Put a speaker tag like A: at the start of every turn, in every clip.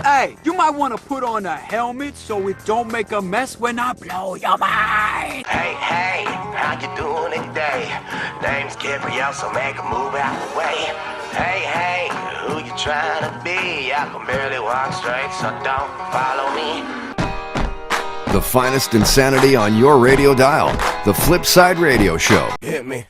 A: Hey, you might want to put on a helmet so it don't make a mess when I blow your mind.
B: Hey, how you doing today? Name's Gabriel, so make a move out the way. Hey, who you trying to be? I can barely walk straight, so don't follow me.
C: The finest insanity on your radio dial. The Flipside Radio Show.
B: Hit me.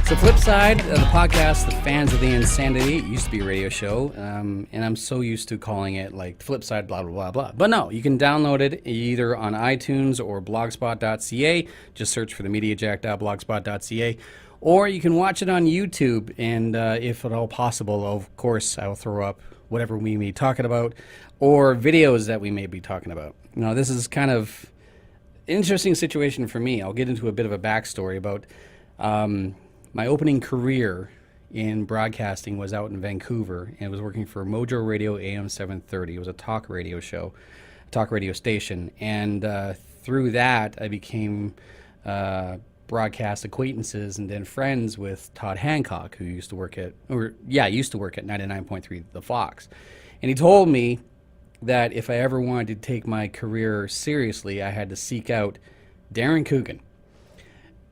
D: So Flipside, the podcast, the fans of the insanity. It used to be a radio show, and I'm so used to calling it like Flipside, blah, blah, blah, blah. But no, you can download it either on iTunes or blogspot.ca. Just search for the MediaJack.blogspot.ca. Or you can watch it on YouTube, and if at all possible, of course, I will throw up whatever we may be talking about, or videos that we may be talking about. Now, this is kind of an interesting situation for me. I'll get into a bit of a backstory about my opening career in broadcasting was out in Vancouver, and I was working for Mojo Radio AM 730. It was a talk radio show, a talk radio station, and through that, I became broadcast acquaintances and then friends with Todd Hancock, who used to work at 99.3 The Fox. And he told me that if I ever wanted to take my career seriously, I had to seek out Darren Coogan.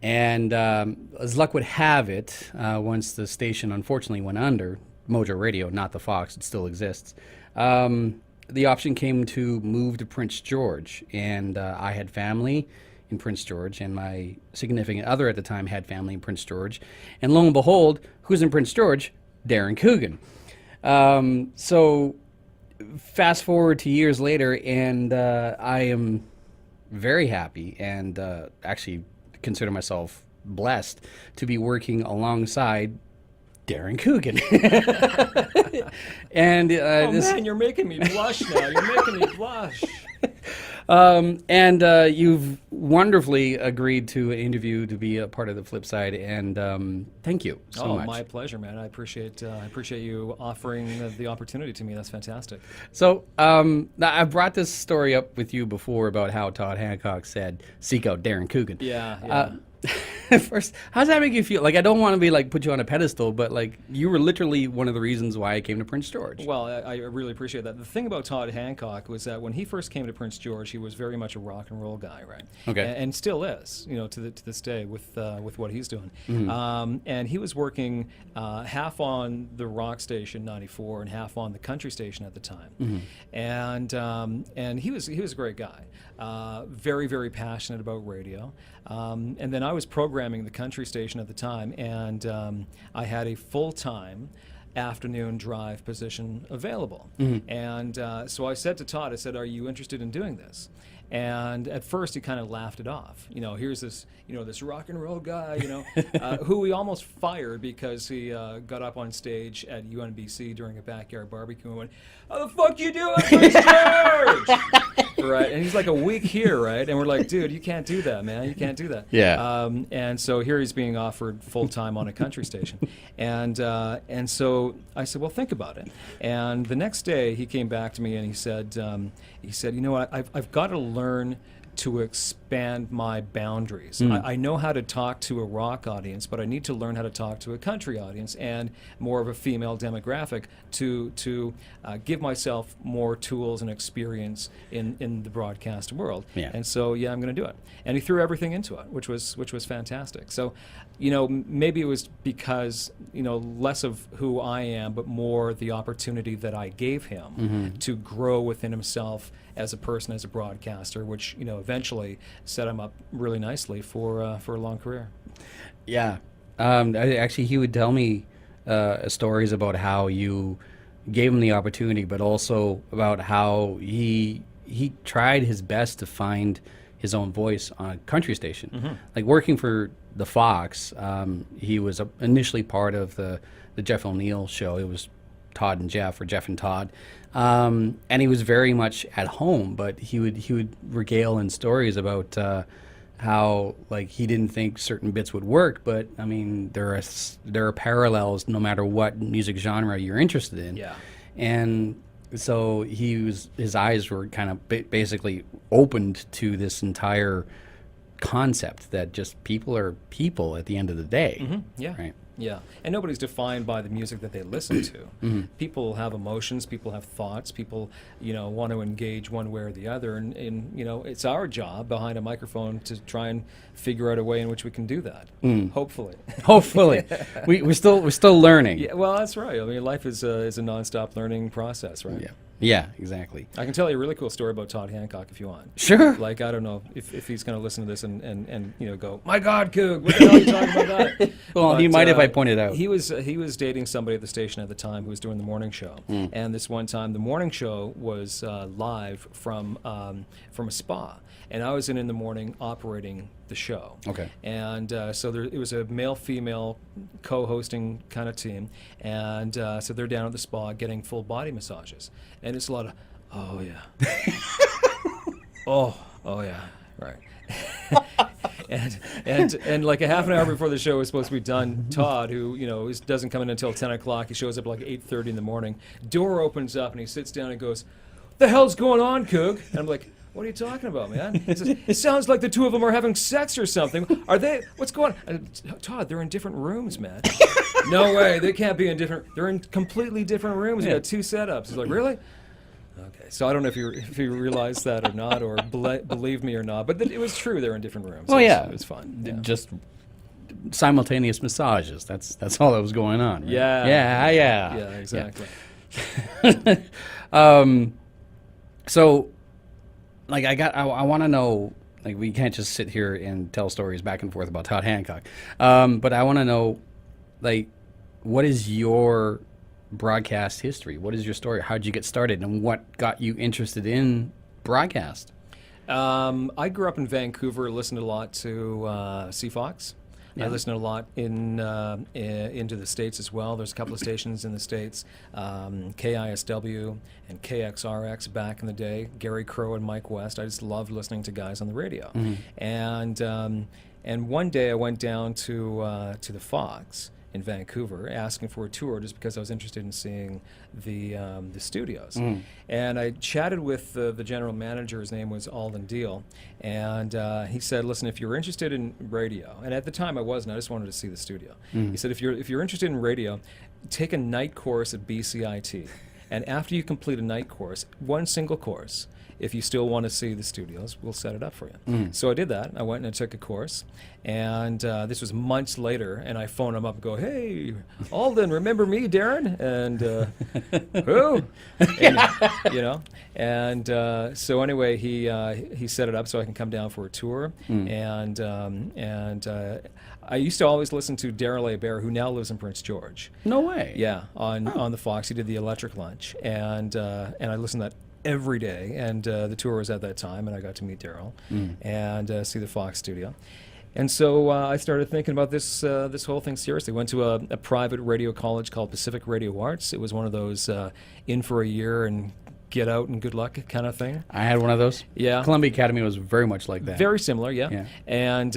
D: And as luck would have it, once the station unfortunately went under, Mojo Radio, not the Fox, it still exists, the option came to move to Prince George. And I had family in Prince George, and my significant other at the time had family in Prince George. And lo and behold, who's in Prince George? Darren Coogan. So fast forward to years later, and I am very happy and actually consider myself blessed to be working alongside Darren Coogan. And
E: man, you're making me blush now. You're making me blush.
D: And you've wonderfully agreed to an interview to be a part of the Flipside, and thank you so much.
E: My pleasure, man. I appreciate you offering the opportunity to me. That's fantastic.
D: So now I've brought this story up with you before about how Todd Hancock said, "Seek out Darren Coogan."
E: Yeah.
D: First, how does that make you feel? Like, I don't want to be like put you on a pedestal, but like you were literally one of the reasons why I came to Prince George.
E: Well, I really appreciate that. The thing about Todd Hancock was that when he first came to Prince George, he was very much a rock and roll guy, right?
D: Okay.
E: And still is, to this day with what he's doing.
D: Mm-hmm.
E: And he was working half on the rock station 94 and half on the country station at the time.
D: Mm-hmm.
E: And he was a great guy. Very, very passionate about radio. And then I was programming the country station at the time, and I had a full-time afternoon drive position available.
D: Mm-hmm.
E: And so I said to Todd, I said, "Are you interested in doing this?" And at first he kind of laughed it off. Here's this, this rock and roll guy, who we almost fired because he got up on stage at UNBC during a backyard barbecue and went, "How the fuck you doing, Prince George?" Right, and he's like a week here, right? And we're like, "Dude, you can't do that, man. You can't do that."
D: Yeah.
E: And so here he's being offered full time on a country station, and so I said, "Well, think about it." And the next day he came back to me and he said, "You know what? I've got to learn to expand my boundaries. I know how to talk to a rock audience, but I need to learn how to talk to a country audience and more of a female demographic to give myself more tools and experience in the broadcast world."
D: Yeah.
E: And so, I'm going to do it. And he threw everything into it, which was fantastic. So, maybe it was because, less of who I am, but more the opportunity that I gave him to grow within himself as a person, as a broadcaster, which eventually set him up really nicely for a long career.
D: Yeah. Actually, he would tell me stories about how you gave him the opportunity, but also about how he tried his best to find his own voice on a country station. Like working for the Fox, he was initially part of the Jeff O'Neill show. It was Todd and Jeff, or Jeff and Todd, and he was very much at home. But he would regale in stories about how he didn't think certain bits would work. But I mean, there are parallels no matter what music genre you're interested in.
E: Yeah.
D: And so his eyes were kind of basically opened to this entire concept that just people are people at the end of the day.
E: Yeah.
D: Right.
E: Yeah, and nobody's defined by the music that they listen to. People have emotions, people have thoughts, people, want to engage one way or the other, and it's our job behind a microphone to try and figure out a way in which we can do that. Hopefully.
D: Hopefully, we're still learning.
E: Yeah, well, that's right. I mean, life is a nonstop learning process, right?
D: Yeah, exactly.
E: I can tell you a really cool story about Todd Hancock if you want.
D: Sure.
E: Like, I don't know if he's going to listen to this and go, my God, Coog, what the hell are you talking about that?
D: Well, he might if I point it out.
E: He was dating somebody at the station at the time who was doing the morning show, and this one time the morning show was live from a spa, and I was in the morning operating the show.
D: Okay.
E: And so it was a male-female co-hosting kind of team, and so they're down at the spa getting full body massages, and it's a lot of, oh yeah, oh yeah, right. And like a half an hour before the show was supposed to be done, Todd, who doesn't come in until 10 o'clock, he shows up like 8:30 in the morning. Door opens up and he sits down and goes, "The hell's going on, Coog?" And I'm like, "What are you talking about, man?" He says, "It sounds like the two of them are having sex or something. Are they? What's going on?" Todd, they're in different rooms, man. No way, they can't be in different. They're in completely different rooms. We got two setups. He's like, "Really?" Okay, so I don't know if you realized that or not, or believe me or not, but it was true. They're in different rooms.
D: Well,
E: it was fun. Yeah.
D: Just simultaneous massages. That's all that was going on. Right?
E: Yeah.
D: Yeah,
E: exactly.
D: So, like, I want to know, like, we can't just sit here and tell stories back and forth about Todd Hancock, but I want to know, like, what is your broadcast history? What is your story? How did you get started, and what got you interested in broadcast?
E: I grew up in Vancouver, listened a lot to CFOX.
D: Yeah.
E: I listened a lot into the States as well. There's a couple of stations in the States, KISW and KXRX back in the day, Gary Crow and Mike West. I just loved listening to guys on the radio. And one day I went down to the Fox in Vancouver asking for a tour just because I was interested in seeing the studios. And I chatted with the general manager. His name was Alden Deal, and he said, "Listen, if you're interested in radio," and at the time I wasn't, I just wanted to see the studio. He said, if you're interested in radio, take a night course at BCIT, and after you complete a night course, one single course, if you still want to see the studios, we'll set it up for you. So I did that. I went and I took a course, and this was months later, and I phone him up and go, "Hey, Alden, remember me, Darren?" And who? And so anyway, he set it up so I can come down for a tour, and I used to always listen to Darrell Hebert, who now lives in Prince George.
D: No way.
E: Yeah, on the Fox. He did the Electric Lunch, and I listened to that every day, and the tour was at that time, and I got to meet Darrell and see the Fox studio. And so I started thinking about this whole thing seriously. Went to a private radio college called Pacific Radio Arts. It was one of those in for a year and get out and good luck kind of thing.
D: I had one of those.
E: Yeah.
D: Columbia Academy was very much like that.
E: Very similar, yeah.
D: Yeah.
E: And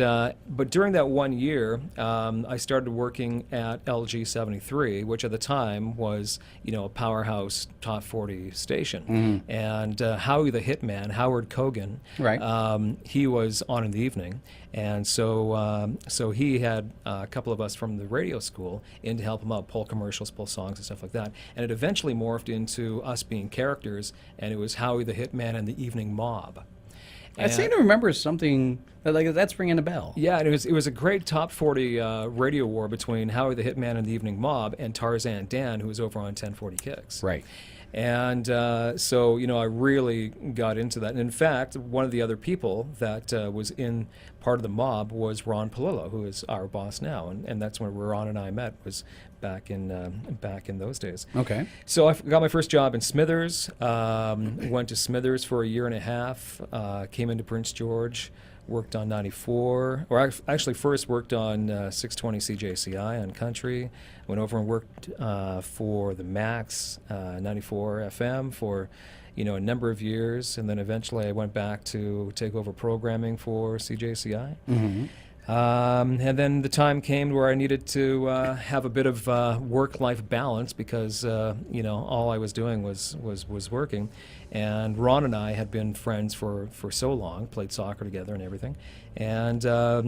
E: but during that 1 year, I started working at LG 73, which at the time was, a powerhouse top 40 station. And Howie the Hitman, Howard Kogan,
D: Right.
E: he was on in the evening. And so he had a couple of us from the radio school in to help him out, pull commercials, pull songs and stuff like that. And it eventually morphed into us being characters, and it was Howie the Hitman and the Evening Mob.
D: I seem to remember something that's ringing a bell.
E: Yeah, and it was a great top 40 radio war between Howie the Hitman and the Evening Mob and Tarzan Dan, who was over on 1040 Kicks.
D: Right.
E: And so, I really got into that. And in fact, one of the other people that was in part of the mob was Ron Palillo, who is our boss now. And that's when Ron and I met, was back in those days.
D: Okay.
E: So I got my first job in Smithers, went to Smithers for a year and a half, came into Prince George, worked on 94, or actually first worked on 620 CJCI on country, went over and worked for the Max 94 FM for a number of years, and then eventually I went back to take over programming for CJCI. And then the time came where I needed to have a bit of work-life balance because all I was doing was working. And Ron and I had been friends for so long, played soccer together and everything. And a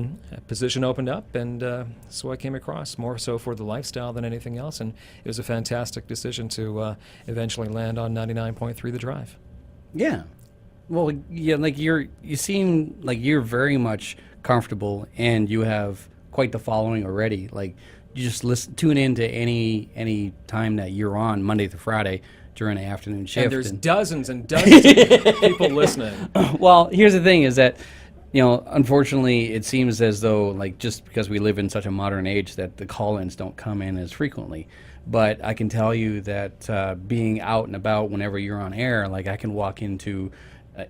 E: position opened up, and so I came across, more so for the lifestyle than anything else. And it was a fantastic decision to eventually land on 99.3 The Drive.
D: Yeah. Well, yeah, like you seem like you're very much comfortable, and you have quite the following already. Like, you just tune in to any time that you're on Monday through Friday during the afternoon shift.
E: And there's dozens and dozens of people listening.
D: Well, here's the thing: is that unfortunately, it seems as though like just because we live in such a modern age that the call-ins don't come in as frequently. But I can tell you that being out and about whenever you're on air, like I can walk into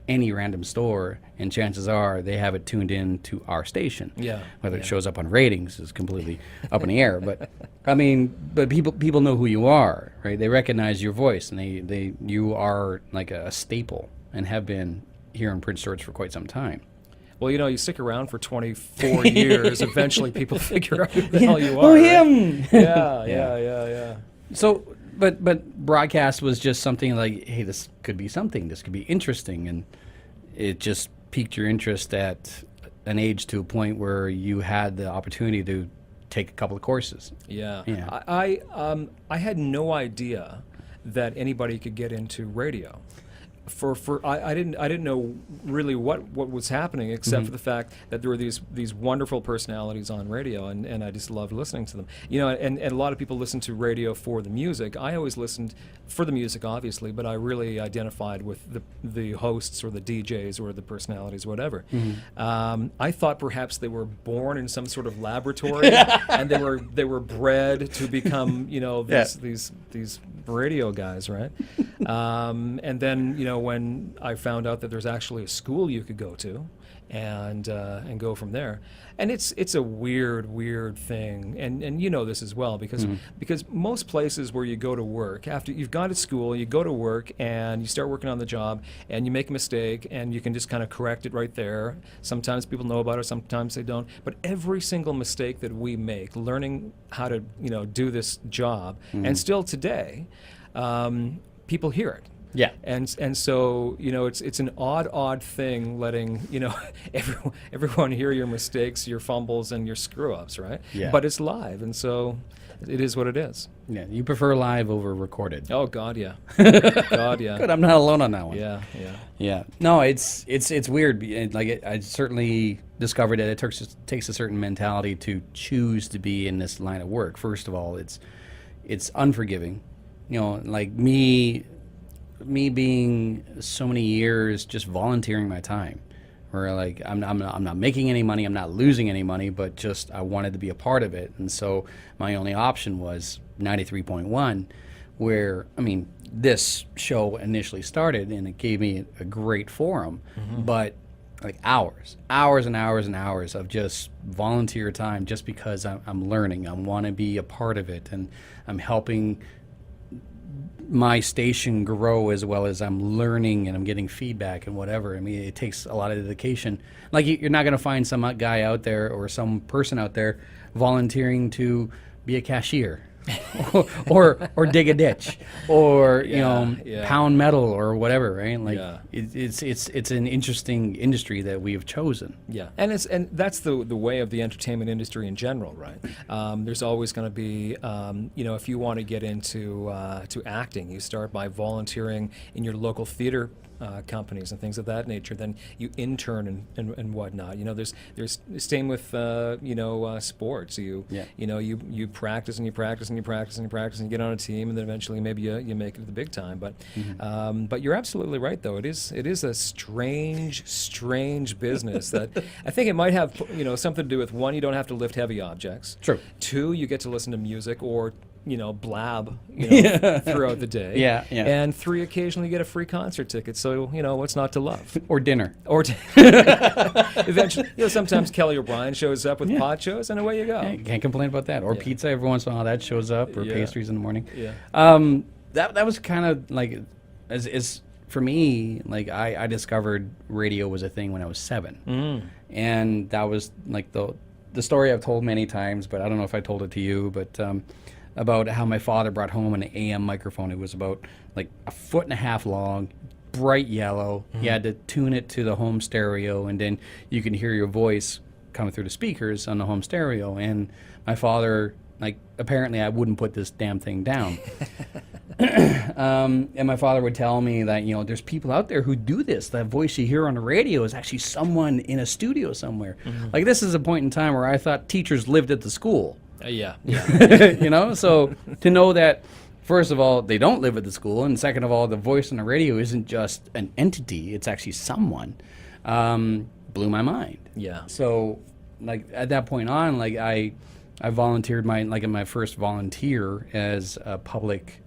D: any random store, and chances are they have it tuned in to our station.
E: Yeah.
D: Whether it shows up on ratings is completely up in the air. But I mean, but people know who you are, right? They recognize your voice, and you are like a staple and have been here in Prince George for quite some time.
E: Well, you stick around for 24 years. Eventually, people figure out who the hell you
D: Oh,
E: are.
D: him!
E: Right? Yeah.
D: So, but broadcast was just something like, hey, this could be something. This could be interesting, and it just piqued your interest at an age to a point where you had the opportunity to take a couple of courses.
E: Yeah.
D: Yeah.
E: I had no idea that anybody could get into radio. I didn't know really what was happening, except for the fact that there were these wonderful personalities on radio, and I just loved listening to them. And a lot of people listen to radio for the music. I always listened for the music, obviously, but I really identified with the hosts or the DJs or the personalities, whatever. I thought perhaps they were born in some sort of laboratory and they were bred to become these radio guys, right? And then when I found out that there's actually a school you could go to, and go from there. And it's a weird thing, and you know this as well, because most places where you go to work, after you've gone to school, you go to work and you start working on the job, and you make a mistake, and you can just kind of correct it right there. Sometimes people know about it, sometimes they don't. But every single mistake that we make, learning how to do this job, and still today, people hear it.
D: Yeah.
E: And so it's an odd thing letting everyone hear your mistakes, your fumbles, and your screw ups, right?
D: Yeah.
E: But it's live, and so it is what it is.
D: Yeah. You prefer live over recorded.
E: Oh God, yeah. God, yeah.
D: Good. I'm not alone on that one.
E: Yeah.
D: Yeah. No, it's weird. I certainly discovered that it takes a certain mentality to choose to be in this line of work. First of all, it's unforgiving. Like me being so many years just volunteering my time, where like I'm not making any money, I'm not losing any money, but just I wanted to be a part of it, and so my only option was 93.1, where this show initially started, and it gave me a great forum, but like hours and hours of just volunteer time, just because I'm learning, I want to be a part of it, and I'm helping my station grow as well as I'm learning and I'm getting feedback and whatever. It takes a lot of dedication. Like you're not going to find some guy out there or some person out there volunteering to be a cashier or dig a ditch or pound metal or whatever, right? Like it's an interesting industry that we have chosen.
E: Yeah, and that's the way of the entertainment industry in general, right? There's always going to be if you want to get into to acting, you start by volunteering in your local theater companies and things of that nature. Then you intern and whatnot. There's same with sports. You practice and you practice and you practice and you practice and you get on a team, and then eventually maybe you make it to the big time. But you're absolutely right, though. It is a strange business that I think it might have something to do with, one, you don't have to lift heavy objects.
D: True.
E: Two, you get to listen to music or blab throughout the day.
D: Yeah.
E: And three, occasionally you get a free concert ticket. So, what's not to love?
D: Or dinner.
E: Eventually, sometimes Kelly O'Brien shows up with pot shows, and away you go.
D: Yeah, you can't complain about that. Or pizza every once in a while, that shows up, or pastries in the morning.
E: Yeah.
D: That was kind of like, as for me, like I discovered radio was a thing when I was 7. And that was like the the story I've told many times, but I don't know if I told it to you, but about how my father brought home an AM microphone. It was about like 1.5 feet long, bright yellow. He had to tune it to the home stereo, and then you can hear your voice coming through the speakers on the home stereo. And my father, like, apparently I wouldn't put this damn thing down. And my father would tell me that, there's people out there who do this. That voice you hear on the radio is actually someone in a studio somewhere. Like, this is a point in time where I thought teachers lived at the school.
E: Yeah.
D: So to know that, first of all, they don't live at the school, and second of all, the voice on the radio isn't just an entity, it's actually someone, blew my mind.
E: Yeah.
D: So, like, at that point on, like, I volunteered my first volunteer as a public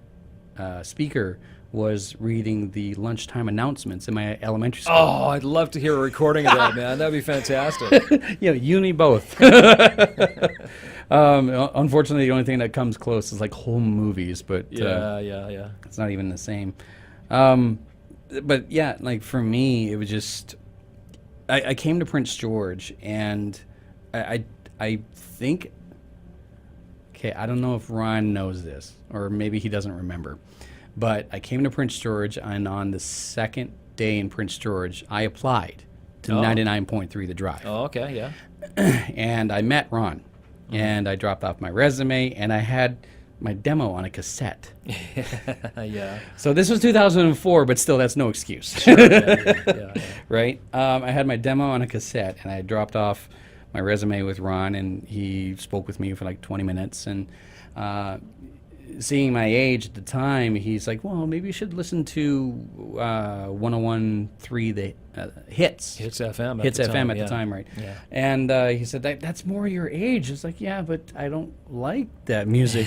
D: speaker was reading the lunchtime announcements in my elementary school.
E: Oh, I'd love to hear a recording of that, man. That'd be fantastic.
D: You and me both. Unfortunately, the only thing that comes close is like home movies, but
E: Yeah.
D: it's not even the same. But yeah, like for me, it was just I came to Prince George, and I think, okay, I don't know if Ron knows this, or maybe he doesn't remember, but I came to Prince George, and on the second day in Prince George, I applied to 99.3 The Drive.
E: Oh, okay, yeah.
D: And I met Ron, and I dropped off my resume, and I had my demo on a cassette.
E: Yeah.
D: So this was 2004, but still, that's no excuse.
E: Yeah.
D: Right? I had my demo on a cassette, and I dropped off my resume with Ron, and he spoke with me for like 20 minutes. And seeing my age at the time, he's like, well, maybe you should listen to 101.3 The Hits.
E: Hits FM
D: Hits
E: at the
D: FM
E: time,
D: at
E: yeah.
D: the time, right?
E: Yeah.
D: And he said, that's more your age. It's like, yeah, but I don't like that music.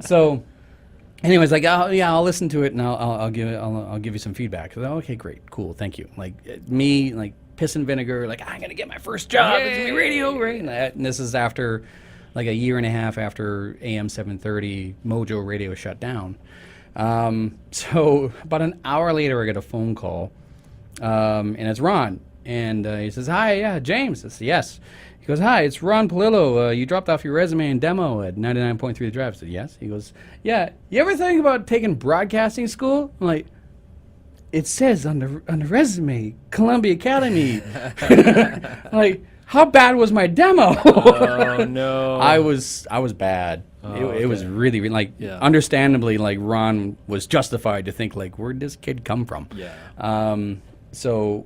D: So anyways, like, I'll listen to it, and I'll give you some feedback. So, okay, great, cool, thank you. Like, me, like, piss and vinegar, like, I'm going to get my first job. It's going to be radio, right? And this is after, like, a year and a half after AM 730 Mojo Radio shut down. So about an hour later, I get a phone call, and it's Ron. And he says, hi, yeah, James. I said, yes. He goes, hi, it's Ron Palillo. You dropped off your resume and demo at 99.3 The Drive. I said, yes. He goes, yeah, you ever think about taking broadcasting school? I'm like, it says on the resume, Columbia Academy. Like, how bad was my demo?
E: Oh, no.
D: I was bad. It was really, really, like, understandably, like, Ron was justified to think, like, where'd this kid come from?
E: Yeah.
D: So,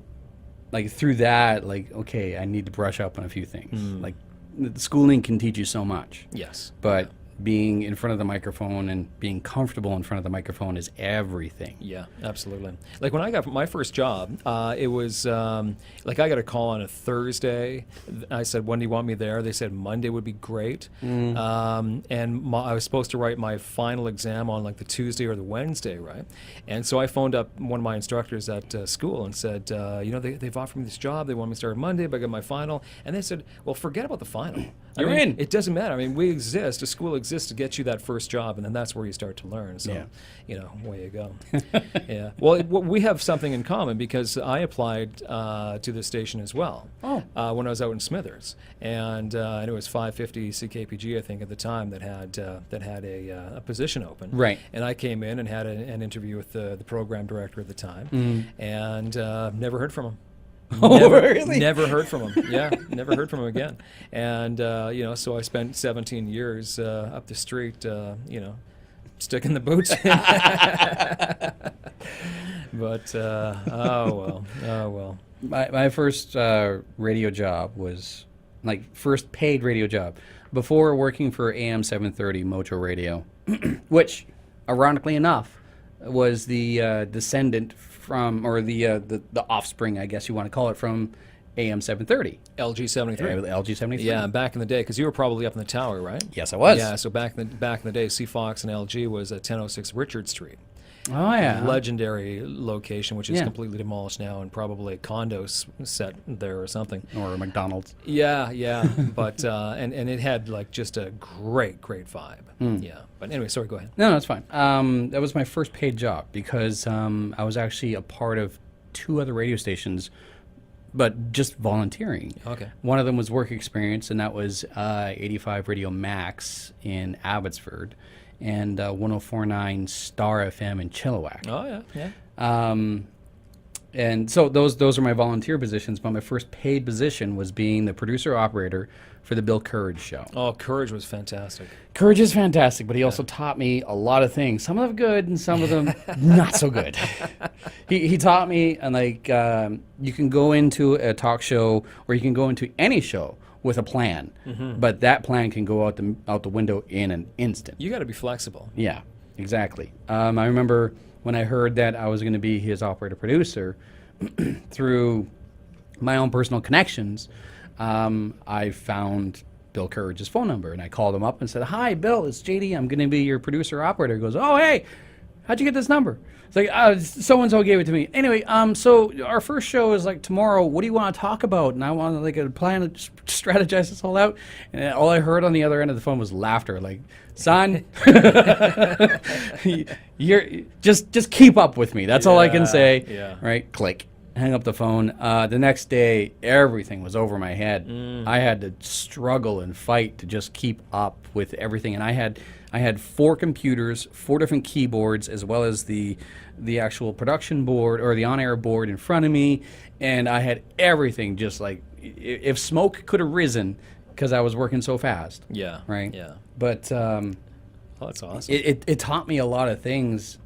D: like, through that, like, okay, I need to brush up on a few things. Like, the schooling can teach you so much.
E: Yes.
D: But being in front of the microphone and being comfortable in front of the microphone is everything.
E: Yeah, absolutely. Like when I got my first job, it was like I got a call on a Thursday. I said, when do you want me there? They said Monday would be great. And I was supposed to write my final exam on like the Tuesday or the Wednesday, right? And so I phoned up one of my instructors at school and said, they've offered me this job. They want me to start Monday, but I got my final. And they said, well, forget about the final.
D: You're in.
E: It doesn't matter. I mean, we exist. A school exists to get you that first job, and then that's where you start to learn. So, away you go. Yeah. Well, we have something in common because I applied to this station as well when I was out in Smithers, and it was 550 CKPG, I think, at the time that had a position open.
D: Right.
E: And I came in and had an interview with the program director at the time, and never heard from him.
D: Really?
E: Never heard from him. Yeah, never heard from him again. And so I spent 17 years up the street, sticking the boots in. But oh well.
D: My first radio job was, like, first paid radio job before working for AM 730 Mojo Radio, which, ironically enough, was the descendant from, or the offspring, I guess you want to call it, from AM 730.
E: LG 73.
D: LG 73.
E: Yeah, back in the day, because you were probably up in the tower, right?
D: Yes, I was.
E: Yeah, so back in the day, C Fox and LG was at 1006 Richard Street.
D: Oh, yeah.
E: Legendary location, which is
D: Yeah.
E: completely demolished now, and probably a condo set there or something.
D: Or a McDonald's.
E: Yeah, but and it had like just a great vibe. Yeah, but anyway, sorry, go ahead.
D: No, that's fine. That was my first paid job because I was actually a part of two other radio stations but just volunteering.
E: Okay.
D: One of them was work experience, and that was 85 Radio Max in Abbotsford, and 104.9 Star FM in Chilliwack.
E: Oh yeah.
D: And so those are my volunteer positions, but my first paid position was being the producer operator for the Bill Courage show.
E: Oh, Courage was fantastic.
D: Courage is fantastic, but he also taught me a lot of things. Some of them good and some of them not so good. He taught me, and like, you can go into a talk show or you can go into any show with a plan, but that plan can go out the window in an instant.
E: You got to be flexible.
D: Yeah, exactly. I remember when I heard that I was going to be his operator producer through my own personal connections, I found Bill Courage's phone number, and I called him up and said, "Hi, Bill, it's JD. I'm going to be your producer operator." He goes, "Oh, hey, how'd you get this number?" It's like, so-and-so gave it to me. Anyway, so our first show is like tomorrow. What do you want to talk about? And I want like a plan to strategize this all out. And all I heard on the other end of the phone was laughter. Like, son, you're just keep up with me. That's all I can say.
E: Yeah.
D: Right? Click. Hang up the phone. The next day, everything was over my head. I had to struggle and fight to just keep up with everything. And I had 4 computers, 4 different keyboards, as well as the actual production board or the on-air board in front of me. And I had everything just like, if smoke could have risen because I was working so fast.
E: Yeah.
D: Right?
E: Yeah.
D: But
E: Oh, that's awesome.
D: it taught me a lot of things.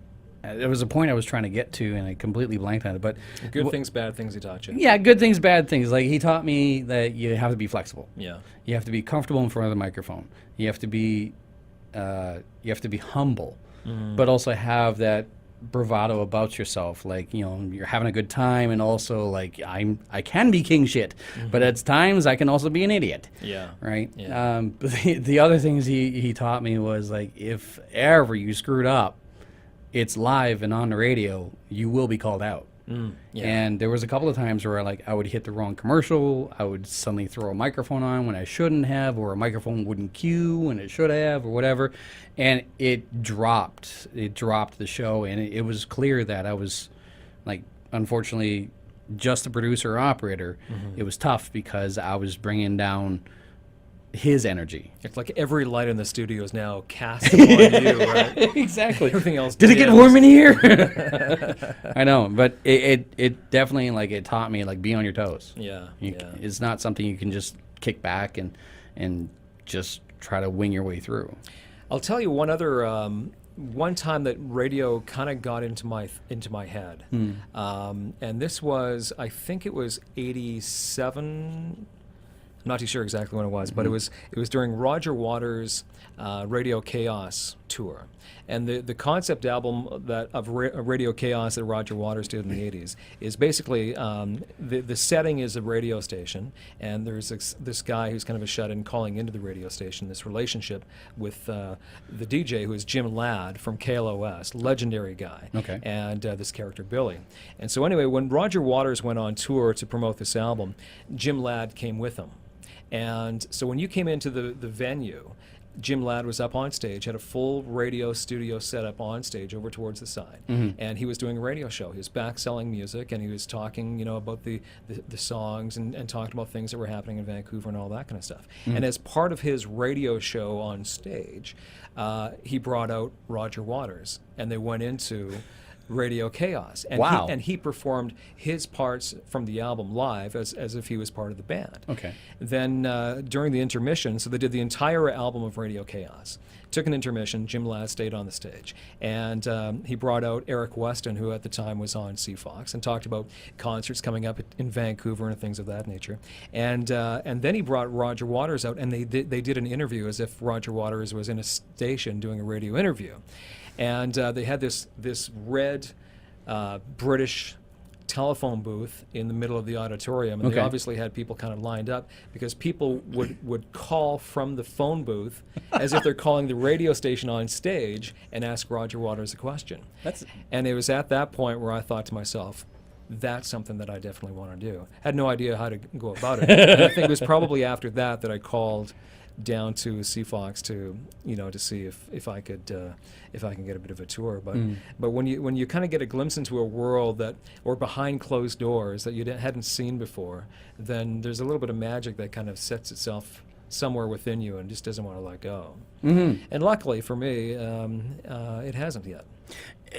D: There was a point I was trying to get to, and I completely blanked on it. But
E: Good things, bad things he taught you.
D: yeah, good things, bad things. Like, he taught me that you have to be flexible.
E: Yeah.
D: You have to be comfortable in front of the microphone. You have to be humble, but also have that bravado about yourself. Like, you know, you're having a good time, and also like I can be king shit, but at times I can also be an idiot.
E: Yeah.
D: Right.
E: Yeah.
D: But the other things he taught me was like, if ever you screwed up, it's live and on the radio, you will be called out.
E: Yeah.
D: And there was a couple of times where I would hit the wrong commercial. I would suddenly throw a microphone on when I shouldn't have, or a microphone wouldn't cue when it should have, or whatever. And it dropped the show. And it was clear that I was, like, unfortunately, just a producer or operator. It was tough because I was bringing down his energy.
E: It's like every light in the studio is now cast upon you, right?
D: Exactly.
E: Everything else.
D: Did it get
E: dims.
D: warm in here? I know, but it definitely, like, it taught me, like, be on your toes.
E: Yeah.
D: It's not something you can just kick back and just try to wing your way through.
E: I'll tell you one other one time that radio kind of got into my head, and this was, I think it was 87. I'm not too sure exactly when it was, but it was during Roger Waters' Radio Chaos tour, and the concept album of Radio Chaos that Roger Waters did in the 80s is basically the setting is a radio station, and there's this guy who's kind of a shut-in calling into the radio station. This relationship with the DJ, who is Jim Ladd from KLOS, legendary guy, and this character Billy. And so anyway, when Roger Waters went on tour to promote this album, Jim Ladd came with him. And so when you came into the venue, Jim Ladd was up on stage, had a full radio studio set up on stage over towards the side, and he was doing a radio show. He was back selling music, and he was talking, about the songs and talking about things that were happening in Vancouver and all that kind of stuff. And as part of his radio show on stage, he brought out Roger Waters, and they went into Radio Chaos. And
D: Wow.
E: he performed his parts from the album live as if he was part of the band.
D: Okay.
E: Then during the intermission, so they did the entire album of Radio Chaos. Took an intermission, Jim Ladd stayed on the stage. And he brought out Eric Weston, who at the time was on CFOX, and talked about concerts coming up in Vancouver and things of that nature. And then he brought Roger Waters out, and they did an interview as if Roger Waters was in a station doing a radio interview. And they had this red British telephone booth in the middle of the auditorium, and they obviously had people kind of lined up because people would call from the phone booth as if they're calling the radio station on stage and ask Roger Waters a question. And it was at that point where I thought to myself, that's something that I definitely want to do. Had no idea how to go about it. And I think it was probably after that I called down to CFOX to to see if I could if I can get a bit of a tour. But when you kind of get a glimpse into a world that or behind closed doors that you hadn't seen before, then there's a little bit of magic that kind of sets itself somewhere within you and just doesn't want to let go. And luckily for me, it hasn't yet.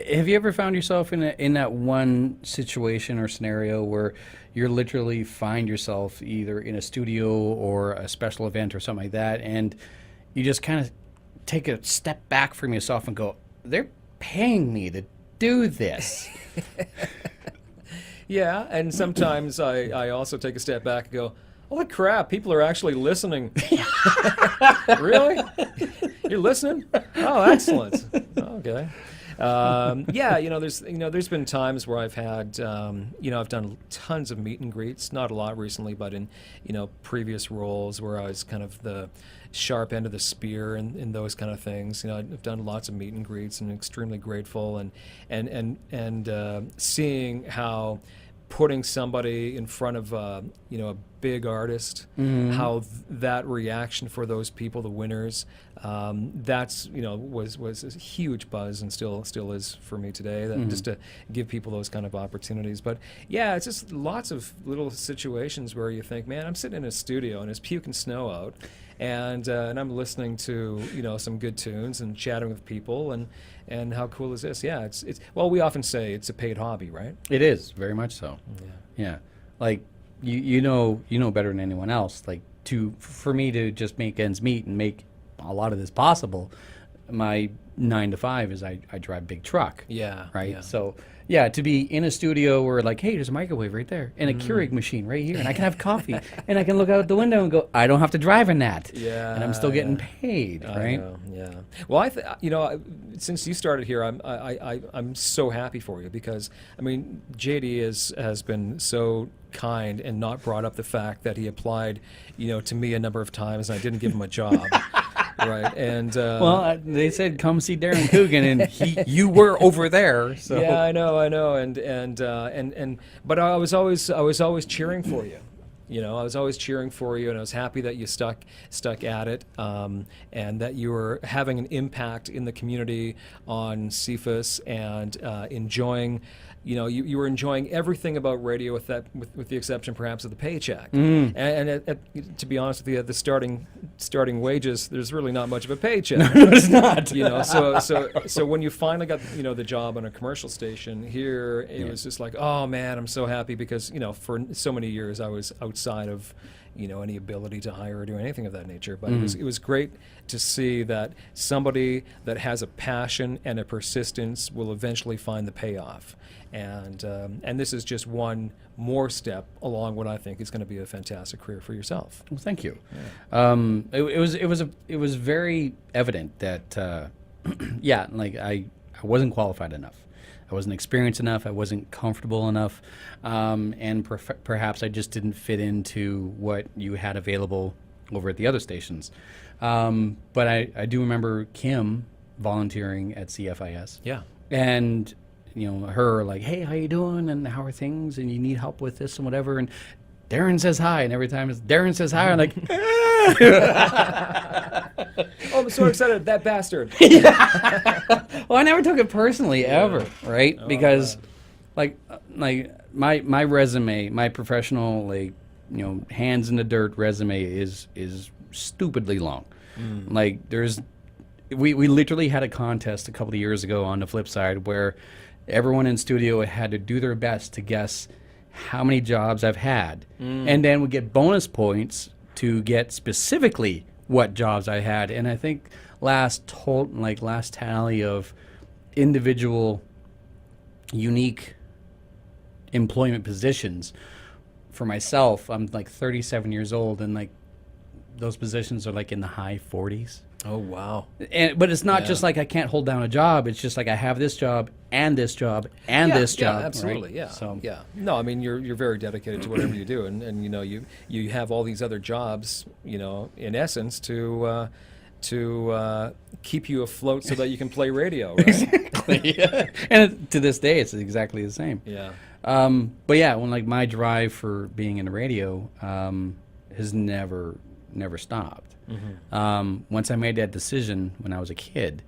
D: Have you ever found yourself in that one situation or scenario where you literally find yourself either in a studio or a special event or something like that, and you just kind of take a step back from yourself and go, they're paying me to do this?
E: Yeah, and sometimes I also take a step back and go, holy crap, people are actually listening. Really? You're listening? Oh, excellent. Okay. Yeah, there's been times where I've had, I've done tons of meet and greets, not a lot recently, but in, previous roles where I was kind of the sharp end of the spear and those kind of things. I've done lots of meet and greets and extremely grateful and seeing how putting somebody in front of a big artist, how that reaction for those people, the winners, that's was a huge buzz and still is for me today. That just to give people those kind of opportunities. But yeah, it's just lots of little situations where you think, man, I'm sitting in a studio and it's puking snow out, and I'm listening to some good tunes and chatting with people and how cool is this? Yeah, it's well, we often say it's a paid hobby, right?
D: It is, very much so. Yeah. Like you know better than anyone else. Like for me to just make ends meet and make a lot of this possible, my 9 to 5 is I drive big truck.
E: Yeah.
D: Right.
E: Yeah.
D: So yeah, to be in a studio where like, hey, there's a microwave right there and a Keurig machine right here, and I can have coffee and I can look out the window and go, I don't have to drive in that. Yeah. And I'm still getting paid, right?
E: I know, yeah. Well, since you started here, I'm so happy for you because JD has been so kind and not brought up the fact that he applied, to me a number of times and I didn't give him a job. Right, and
D: they said come see Darren Coogan, and you were over there. So
E: yeah, I know, and but I was always cheering for you. I was always cheering for you, and I was happy that you stuck at it, and that you were having an impact in the community on CFUS and enjoying. You were enjoying everything about radio with the exception perhaps of the paycheck. And to be honest with you, at the starting wages, there's really not much of a paycheck.
D: No, it's not.
E: So when you finally got the job on a commercial station here, it was just like, oh man, I'm so happy because for so many years I was outside of any ability to hire or do anything of that nature. But it was great to see that somebody that has a passion and a persistence will eventually find the payoff. And this is just one more step along what I think is going to be a fantastic career for yourself.
D: Well, thank you. Yeah. It was very evident that I wasn't qualified enough. I wasn't experienced enough. I wasn't comfortable enough, and perhaps I just didn't fit into what you had available over at the other stations. But I do remember Kim volunteering at CFIS.
E: Yeah,
D: and her like, hey, how you doing, and how are things, and you need help with this and whatever, and Darren says hi, and every time Darren says hi, I'm like,
E: oh, I'm so excited, that bastard.
D: Well, I never took it personally ever, right?
E: Oh,
D: because like my resume, my professional hands in the dirt resume is stupidly long. Like we literally had a contest a couple of years ago on the flip side where everyone in studio had to do their best to guess how many jobs I've had, and then we get bonus points to get specifically what jobs I had. And I think last tally of individual unique employment positions for myself, I'm like 37 years old, and like those positions are like in the high 40s.
E: Oh wow!
D: But it's not just like I can't hold down a job. It's just like I have this job and this job and this job.
E: Yeah, absolutely.
D: Right?
E: Yeah.
D: So
E: yeah. No, you're very dedicated to whatever you do, and you have all these other jobs, in essence to keep you afloat so that you can play radio. Right?
D: Exactly. Yeah. And to this day, it's exactly the same.
E: Yeah.
D: But yeah, when my drive for being in the radio has never never stopped. Once I made that decision when I was a kid,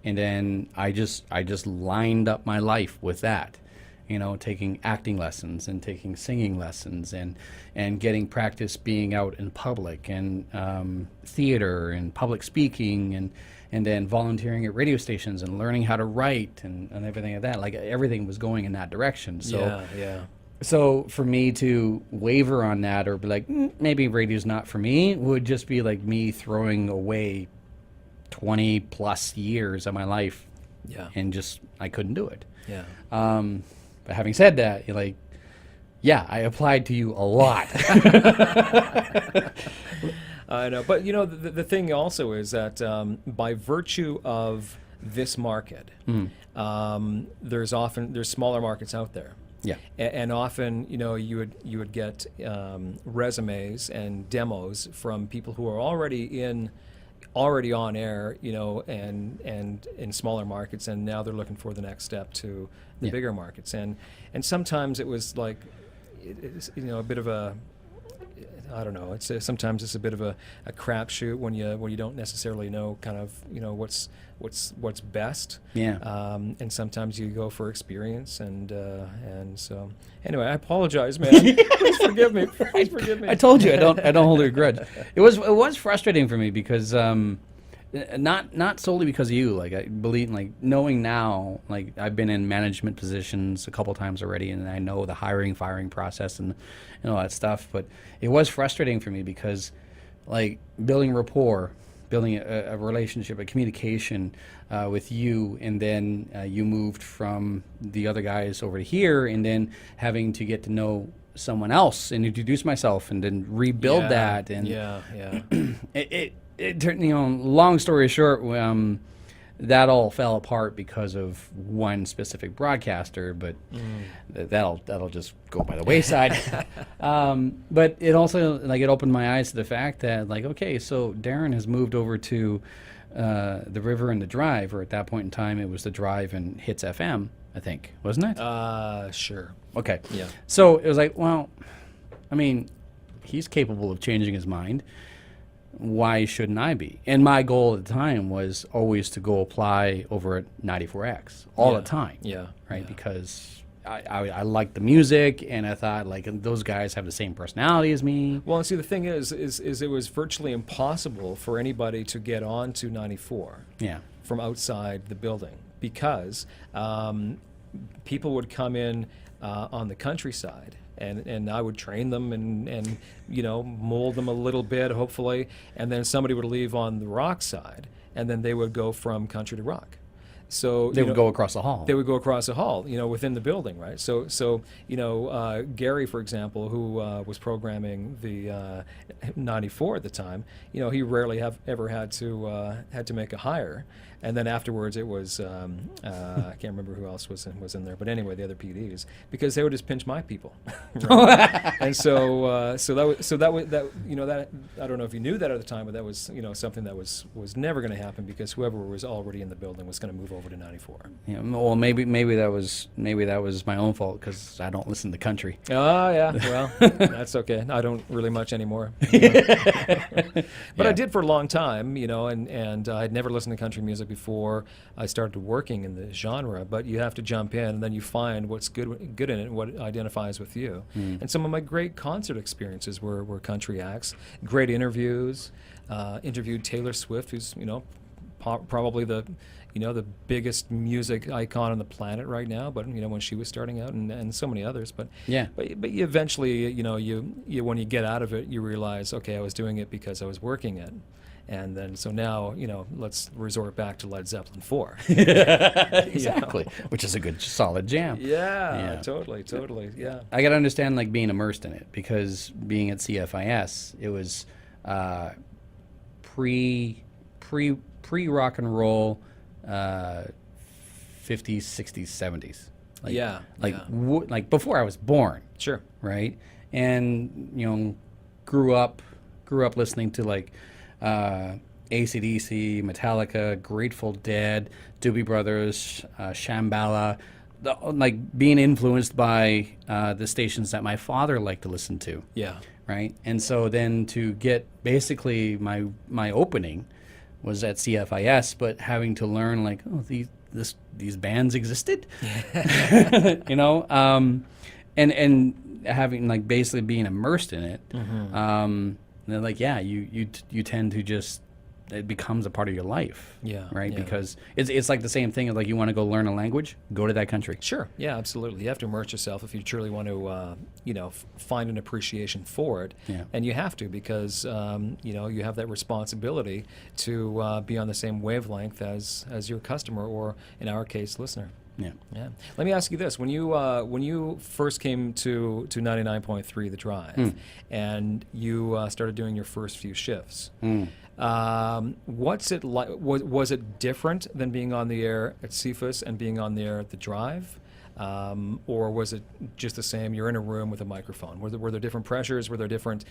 D: and then I just lined up my life with that, you know, taking acting lessons and taking singing lessons and getting practice being out in public and theater and public speaking and then volunteering at radio stations and learning how to write and everything like that. Like everything was going in that direction. So
E: yeah.
D: So for me to waver on that or be like, maybe radio's not for me, would just be like me throwing away 20 plus years of my life.
E: Yeah.
D: And just, I couldn't do it.
E: Yeah.
D: But having said that, you're like, yeah, I applied to you a lot.
E: I know. But, you know, the thing also is that by virtue of this market, there's smaller markets out there.
D: Yeah.
E: And often, you know, you would get resumes and demos from people who are already on air, you know, and in smaller markets, and now they're looking for the next step to the bigger markets. And sometimes it was like, it's, you know, a bit of a, I don't know. Sometimes it's a bit of a crapshoot when you don't necessarily know kind of, you know, what's best.
D: Yeah.
E: And sometimes you go for experience, and so anyway, I apologize, man. Please forgive me. Please forgive me.
D: I told you I don't hold a grudge. It was frustrating for me because not solely because of you. Like I believe, like knowing now, like I've been in management positions a couple times already, and I know the hiring, firing process and all that stuff. But it was frustrating for me because, like, building rapport, building a relationship, a communication with you, and then you moved from the other guys over to here, and then having to get to know someone else and introduce myself, and then rebuild that, and it turned, you know, long story short, that all fell apart because of one specific broadcaster, but that'll just go by the wayside. But it also, like, it opened my eyes to the fact that, like, okay, so Darren has moved over to the River and the Drive, or at that point in time it was the Drive and Hits FM, I think, wasn't it?
E: Sure.
D: Okay.
E: Yeah.
D: So it was like, well, I mean, he's capable of changing his mind. Why shouldn't I be? And my goal at the time was always to go apply over at 94X all the time.
E: Yeah.
D: Right? Yeah. Because I liked the music, and I thought, like, those guys have the same personality as me.
E: Well, and see, the thing is it was virtually impossible for anybody to get on to 94 from outside the building, because people would come in on the countryside, and I would train them and you know, mold them a little bit, hopefully, and then somebody would leave on the rock side, and then they would go from country to rock. So
D: they would go across the hall.
E: They would go across the hall, you know, within the building, right? So you know, Gary, for example, who was programming the 94 at the time, you know, he rarely ever had to make a hire. And then afterwards, it was I can't remember who else was in there, but anyway, the other PDs, because they would just pinch my people, right? And so that you know, that, I don't know if you knew that at the time, but that was, you know, something that was never going to happen, because whoever was already in the building was going to move over to 94.
D: Yeah, well, maybe that was my own fault, because I don't listen to country.
E: Oh yeah, well, that's okay. I don't really much anymore. But I did for a long time, you know, and I'd never listened to country music before I started working in the genre. But you have to jump in, and then you find what's good in it, and what identifies with you. And some of my great concert experiences were country acts. Great interviews. Interviewed Taylor Swift, who's, you know, probably the biggest music icon on the planet right now, but, you know, when she was starting out, and so many others, but but you eventually, you know, you when you get out of it, you realize, okay, I was doing it because I was working it. And then, so now, you know, let's resort back to Led Zeppelin 4.
D: Exactly. You know? Which is a good, solid jam.
E: Yeah, totally, yeah.
D: I got to understand, like, being immersed in it, because being at CFIS, it was pre-rock and roll, 50s, 60s, 70s. Like, like before I was born.
E: Sure.
D: Right? And, you know, grew up listening to, like, AC/DC, Metallica, Grateful Dead, Doobie Brothers, Shambhala, like being influenced by the stations that my father liked to listen to.
E: Yeah.
D: Right. And so then to get basically my opening was at CFIS, but having to learn like, oh, these bands existed, you know, and having like basically being immersed in it. They're like, yeah, you tend to just, it becomes a part of your life.
E: Yeah,
D: Right.
E: yeah.
D: Because it's like the same thing as like you want to go learn a language, go to that country.
E: Sure. Yeah, absolutely. You have to immerse yourself if you truly want to, find an appreciation for it.
D: Yeah.
E: And you have to because, you have that responsibility to be on the same wavelength as your customer or, in our case, listener.
D: Yeah.
E: Yeah. Let me ask you this: when you first came to 99.3 The Drive, and you started doing your first few shifts, what's it like? Was it different than being on the air at CFIS and being on the air at The Drive? Or was it just the same? You're in a room with a microphone. Were there different pressures? Were there different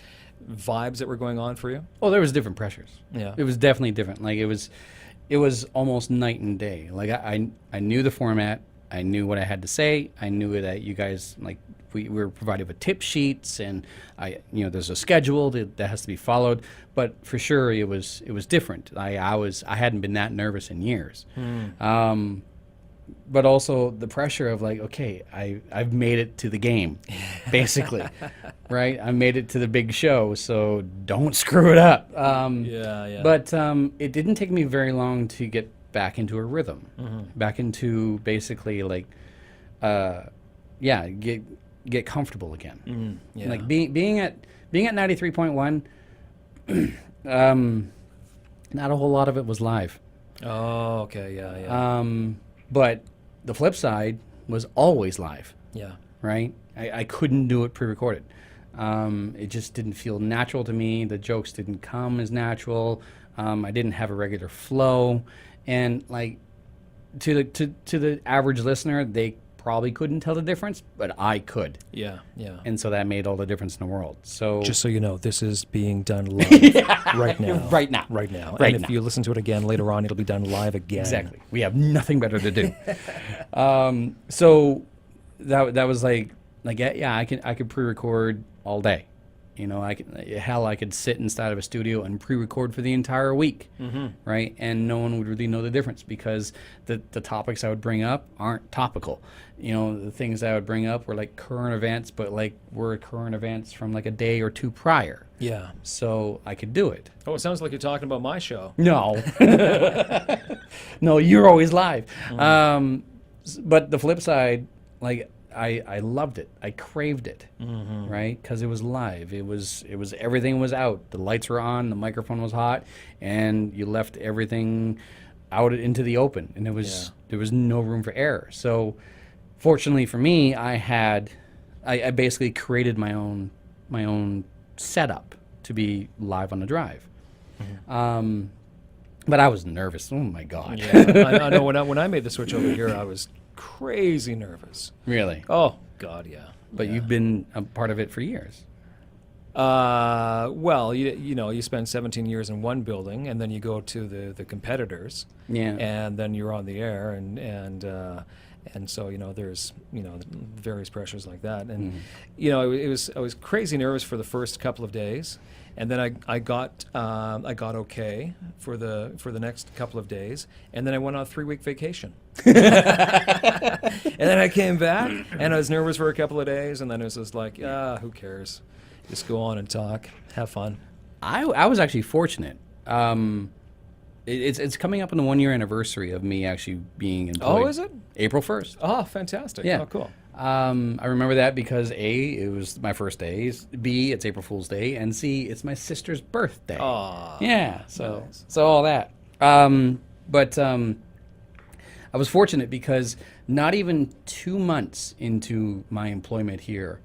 E: vibes that were going on for you?
D: Oh, there was different pressures.
E: Yeah.
D: It was definitely different. Like it was almost night and day. Like I knew the format. I knew what I had to say. I knew that you guys, like, we were provided with tip sheets, and there's a schedule that has to be followed. But for sure, it was different. I hadn't been that nervous in years. But also the pressure of like, okay, I've made it to the game, basically, right? I made it to the big show, so don't screw it up.
E: Yeah.
D: But it didn't take me very long to get back into a rhythm, back into basically like, get comfortable again.
E: Yeah.
D: Like being at 93.1, not a whole lot of it was live.
E: Oh, okay. Yeah.
D: But the flip side was always live,
E: Yeah.
D: right? I couldn't do it pre-recorded. It just didn't feel natural to me. The jokes didn't come as natural. I didn't have a regular flow. And like to the average listener, they probably couldn't tell the difference, but I could.
E: Yeah.
D: And so that made all the difference in the world. So
E: Just so you know, this is being done live right now.
D: Right now.
E: Right now.
D: Right
E: And if
D: now.
E: you listen to it again later on, it'll be done live again.
D: Exactly. We have nothing better to do. So that was like yeah, I could pre-record all day. I could sit inside of a studio and pre-record for the entire week, right? And no one would really know the difference because the topics I would bring up aren't topical. The things I would bring up were like current events, but like were current events from like a day or two prior.
E: Yeah.
D: So I could do it.
E: Oh, it sounds like you're talking about my show.
D: No. No, you're always live. But the flip side, like I loved it. I craved it, right? Because it was live. It was everything was out. The lights were on. The microphone was hot, and you left everything out into the open, and there was no room for error. So, fortunately for me, I basically created my own setup to be live on the drive. But I was nervous. Oh my God!
E: Yeah. I know when I made the switch over here, I was crazy nervous.
D: Really?
E: Oh God, yeah.
D: But you've been a part of it for years.
E: Well, you spend 17 years in one building, and then you go to the competitors.
D: Yeah.
E: And then you're on the air, and so there's various pressures like that, and I was crazy nervous for the first couple of days, and then I got okay for the next couple of days, and then I went on a 3-week vacation. And then I came back, and I was nervous for a couple of days, and then it was just like, who cares? Just go on and talk, have fun.
D: I was actually fortunate. It's coming up on the 1-year anniversary of me actually being employed.
E: Oh, is it?
D: April 1st.
E: Oh, fantastic.
D: Yeah.
E: Oh, cool.
D: I remember that because A, it was my first day. B, it's April Fool's Day, and C, it's my sister's birthday.
E: Aw,
D: yeah. So
E: nice.
D: so all that. But I was fortunate because not even 2 months into my employment here,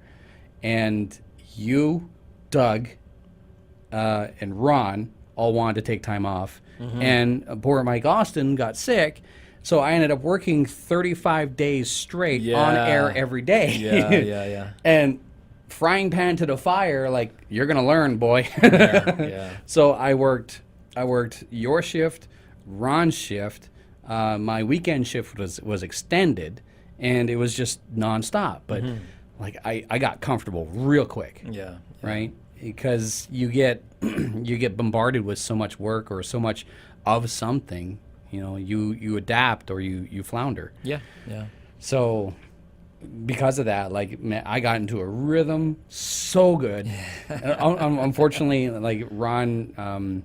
D: and you, Doug, and Ron all wanted to take time off, and poor Mike Austin got sick, so I ended up working 35 days straight on air every day.
E: Yeah.
D: And frying pan to the fire, like, you're gonna learn, boy.
E: Yeah.
D: So I worked your shift, Ron's shift. My weekend shift was extended, and it was just nonstop. But like I got comfortable real quick.
E: Yeah.
D: Right? Because you get you get bombarded with so much work or so much of something, you adapt or you flounder.
E: Yeah. Yeah.
D: So because of that, like, man, I got into a rhythm so good. Unfortunately, like, Ron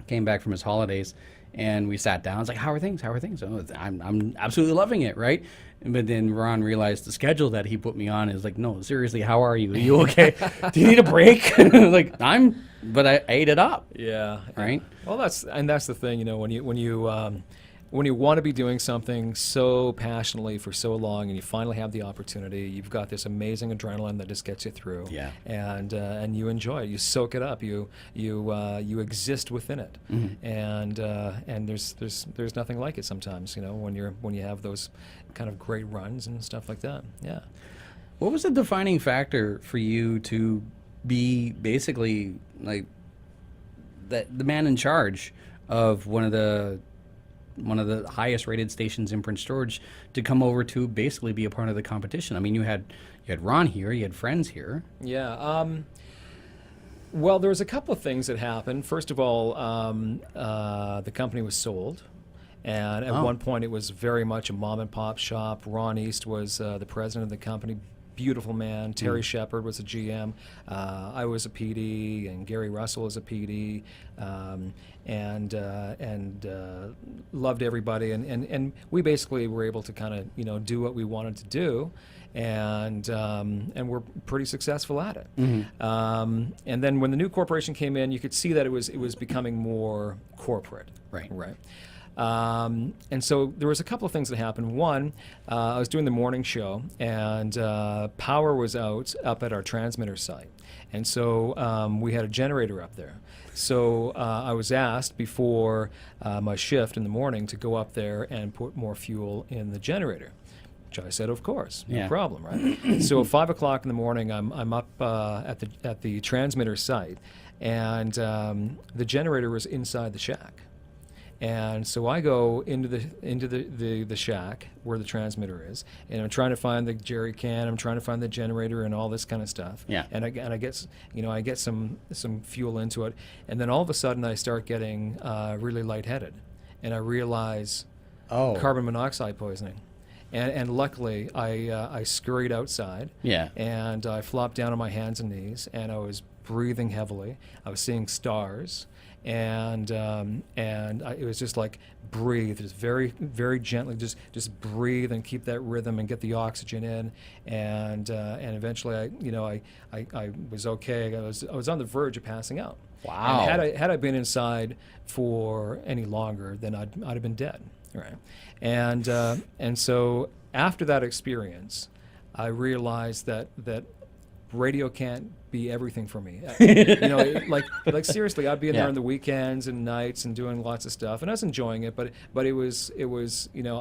D: came back from his holidays, and we sat down. It's like, how are things? How are things? Oh, I'm absolutely loving it, right? But then Ron realized the schedule that he put me on is like, no, seriously, how are you? Are you okay? Do you need a break? Like, but I ate it up.
E: Yeah.
D: Right.
E: Well, that's the thing, when you want to be doing something so passionately for so long, and you finally have the opportunity, you've got this amazing adrenaline that just gets you through.
D: Yeah.
E: And you enjoy it. You soak it up. You exist within it. And there's nothing like it sometimes. When you have those kind of great runs and stuff like that. Yeah.
D: What was the defining factor for you to be basically like the man in charge of one of the highest rated stations in Prince George to come over to basically be a part of the competition? I mean, you had Ron here, you had friends here.
E: Yeah. Well, there was a couple of things that happened. First of all, the company was sold. And at one point, it was very much a mom and pop shop. Ron East was the president of the company. Beautiful man. Terry Shepard was a GM. I was a PD, and Gary Russell was a PD, and loved everybody. And we basically were able to kind of do what we wanted to do, and we're pretty successful at it. And then when the new corporation came in, you could see that it was becoming more corporate.
D: Right.
E: And so there was a couple of things that happened. One, I was doing the morning show, and power was up at our transmitter site. And so we had a generator up there. So I was asked before my shift in the morning to go up there and put more fuel in the generator, which I said, of course, no problem, right? So at 5 o'clock in the morning, I'm up at the transmitter site, and the generator was inside the shack. And so I go into the shack where the transmitter is, and I'm trying to find the jerry can, I'm trying to find the generator and all this kind of stuff.
D: Yeah.
E: And I get some fuel into it, and then all of a sudden I start getting really lightheaded, and I realize carbon monoxide poisoning. And luckily I scurried outside.
D: Yeah.
E: And I flopped down on my hands and knees, and I was breathing heavily. I was seeing stars. And it was just like, breathe, just very, very gently, just breathe and keep that rhythm and get the oxygen in, and eventually I was okay. I was on the verge of passing out.
D: Wow.
E: And had I been inside for any longer, then I'd have been dead. Right. And so after that experience, I realized that radio can't be everything for me. Like seriously, I'd be in there on the weekends and nights and doing lots of stuff, and I was enjoying it. But it was I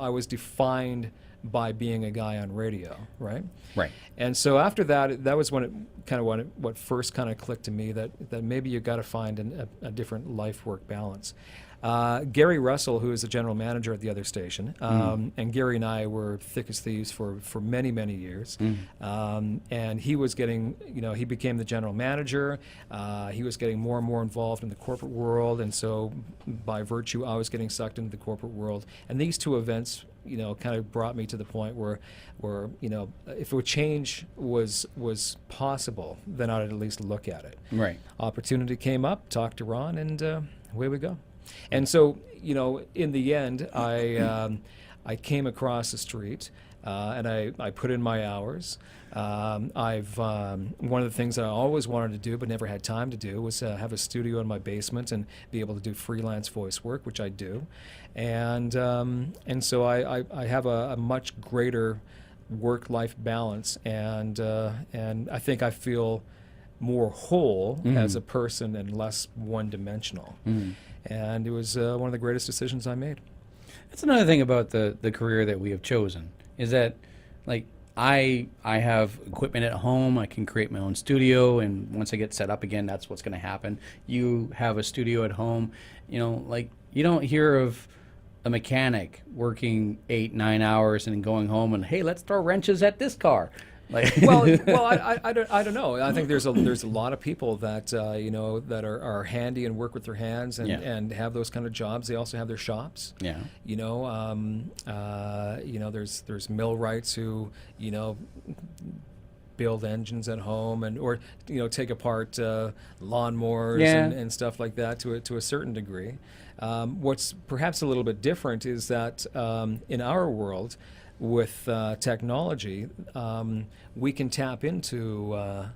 E: was defined by being a guy on radio, right?
D: Right.
E: And so after that was when it kind of what first kind of clicked to me that maybe you got to find a different life work balance. Gary Russell, who is the general manager at the other station, and Gary and I were thick as thieves for many, many years. And he was getting, he became the general manager. He was getting more and more involved in the corporate world, and so by virtue, I was getting sucked into the corporate world. And these two events, kind of brought me to the point where if a change was possible, then I'd at least look at it.
D: Right.
E: Opportunity came up, talked to Ron, and away we go. And so, in the end, I came across the street, and I put in my hours. One of the things that I always wanted to do but never had time to do was have a studio in my basement and be able to do freelance voice work, which I do. And so I have a much greater work-life balance, and I think I feel more whole as a person and less one-dimensional. And it was one of the greatest decisions I made.
D: That's another thing about the career that we have chosen, is that, like, I have equipment at home. I can create my own studio, and once I get set up again, that's what's going to happen. You have a studio at home. You don't hear of a mechanic working 8-9 hours and then going home and, hey, let's throw wrenches at this car. Like,
E: I don't know. I think there's a lot of people that you know, that are handy and work with their hands and have those kind of jobs. They also have their shops.
D: Yeah.
E: You know, there's millwrights who, you know, build engines at home or you know, take apart lawnmowers and stuff like that to a certain degree. What's perhaps a little bit different is that in our world, with technology, we can tap into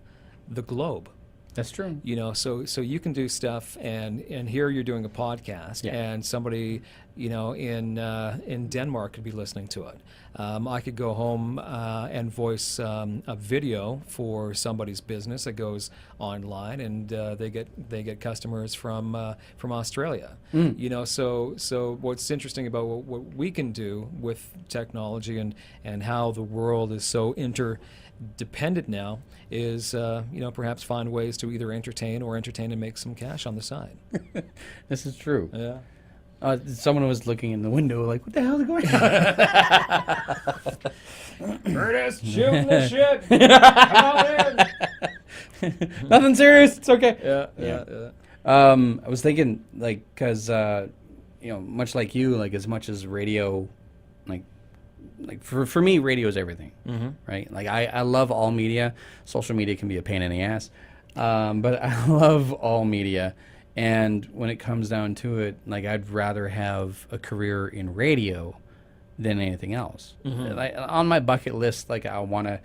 E: the globe.
D: That's true.
E: You know, so you can do stuff, and here you're doing a podcast, and somebody, you know, in Denmark could be listening to it. I could go home and voice a video for somebody's business that goes online, and they get customers from Australia. You know, so what's interesting about what we can do with technology and how the world is so interdependent now is you know, perhaps find ways to either entertain and make some cash on the side.
D: This is true.
E: Yeah.
D: Someone was looking in the window like, what the hell is going on?
E: Curtis, shooting the shit. Come in.
D: Nothing serious. It's okay.
E: Yeah.
D: I was thinking, like, because, you know, much like you, like, as much as radio, like for me, radio is everything, right? Like, I love all media. Social media can be a pain in the ass, but I love all media. And when it comes down to it, like, I'd rather have a career in radio than anything else. Like, on my bucket list, like, I want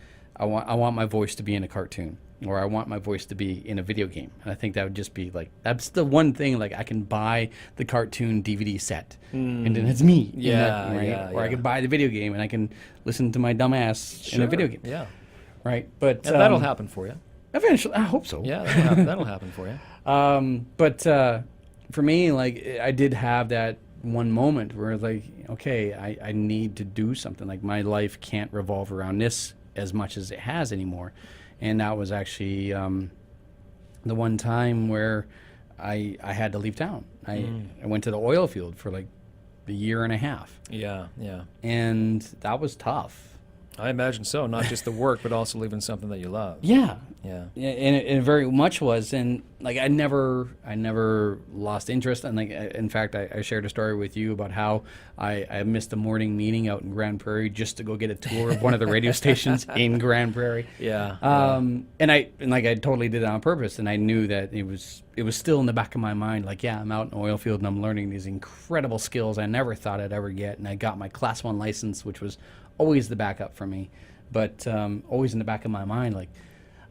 D: my voice to be in a cartoon, or I want my voice to be in a video game. And I think that would just be like, that's the one thing, like, I can buy the cartoon DVD set and then it's me. Or I can buy the video game and I can listen to my dumb ass in a video game.
E: Yeah.
D: Right. But
E: And that'll happen for you.
D: Eventually, I hope so.
E: Yeah, that'll happen for you.
D: But for me, like, I did have that one moment where, like, okay, I need to do something. Like, my life can't revolve around this as much as it has anymore. And that was actually the one time where I had to leave town. I went to the oil field for like a year and a half.
E: Yeah.
D: And that was tough.
E: I imagine so. Not just the work, but also leaving something that you love.
D: Yeah.
E: Yeah.
D: And it very much was. And like, I never lost interest. And like, in fact, I shared a story with you about how I missed a morning meeting out in Grand Prairie just to go get a tour of one of the radio stations in Grand Prairie.
E: Yeah.
D: And I totally did it on purpose. And I knew that it was still in the back of my mind. Like, yeah, I'm out in the oil field and I'm learning these incredible skills I never thought I'd ever get. And I got my Class 1 license, which was always the backup for me, but always in the back of my mind, like,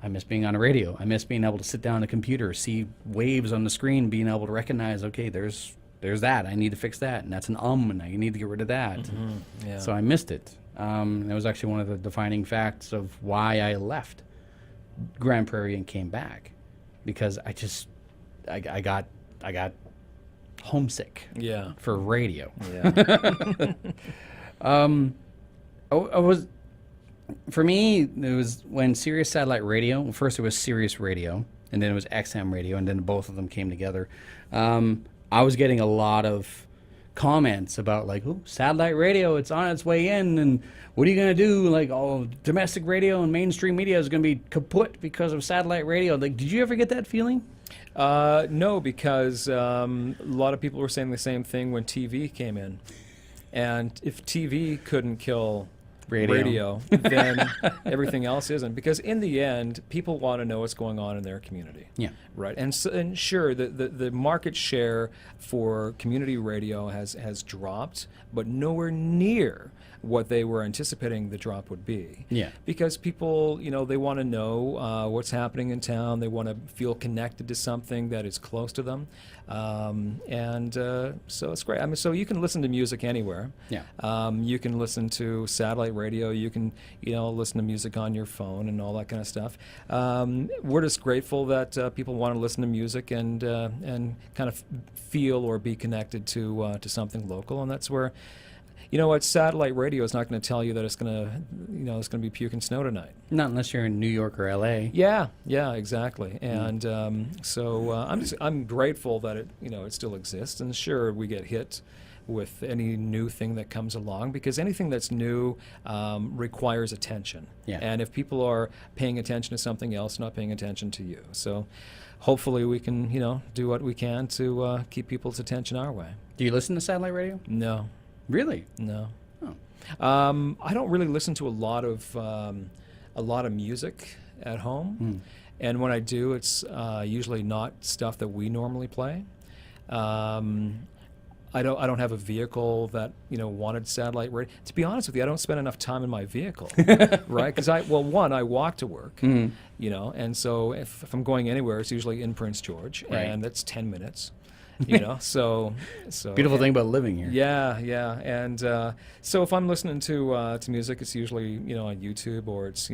D: I miss being on a radio. I miss being able to sit down at a computer, see waves on the screen, being able to recognize, okay, there's that. I need to fix that, and that's an and I need to get rid of that.
E: Yeah.
D: So I missed it. That was actually one of the defining facts of why I left Grand Prairie and came back, because I got homesick.
E: Yeah.
D: For radio.
E: Yeah.
D: For me, it was when Sirius Satellite Radio, well, first it was Sirius Radio, and then it was XM Radio, and then both of them came together. I was getting a lot of comments about, like, oh, satellite radio, it's on its way in, and what are you going to do? Like, oh, domestic radio and mainstream media is going to be kaput because of satellite radio. Like, did you ever get that feeling?
E: No, because a lot of people were saying the same thing when TV came in. And if TV couldn't kill radio then everything else isn't. Because in the end, people want to know what's going on in their community.
D: Yeah.
E: Right. And sure, the market share for community radio has dropped, but nowhere near what they were anticipating the drop would be.
D: Yeah.
E: Because people, you know, they want to know what's happening in town. They want to feel connected to something that is close to them. So it's great. I mean, so you can listen to music anywhere.
D: Yeah.
E: You can listen to satellite radio. You can, you know, listen to music on your phone and all that kind of stuff. We're just grateful that people want to listen to music and kind of feel or be connected to something local, and that's where. You know what? Satellite radio is not going to tell you that it's going to be puke and snow tonight.
D: Not unless you're in New York or L.A.
E: Yeah, exactly. And I'm grateful that it still exists. And sure, we get hit with any new thing that comes along, because anything that's new requires attention.
D: Yeah.
E: And if people are paying attention to something else, not paying attention to you. So hopefully we can, do what we can to keep people's attention our way.
D: Do you listen to satellite radio?
E: No,
D: Really?
E: no.
D: Oh.
E: I don't really listen to a lot of music at home, and when I do, it's usually not stuff that we normally play. I don't have a vehicle that wanted satellite radio. To be honest with you, I don't spend enough time in my vehicle, right? Because I walk to work, and so if I'm going anywhere, it's usually in Prince George,
D: Right.
E: and that's 10 minutes. So
D: Beautiful thing about living here.
E: yeah, and so if I'm listening to music, it's usually on YouTube, or it's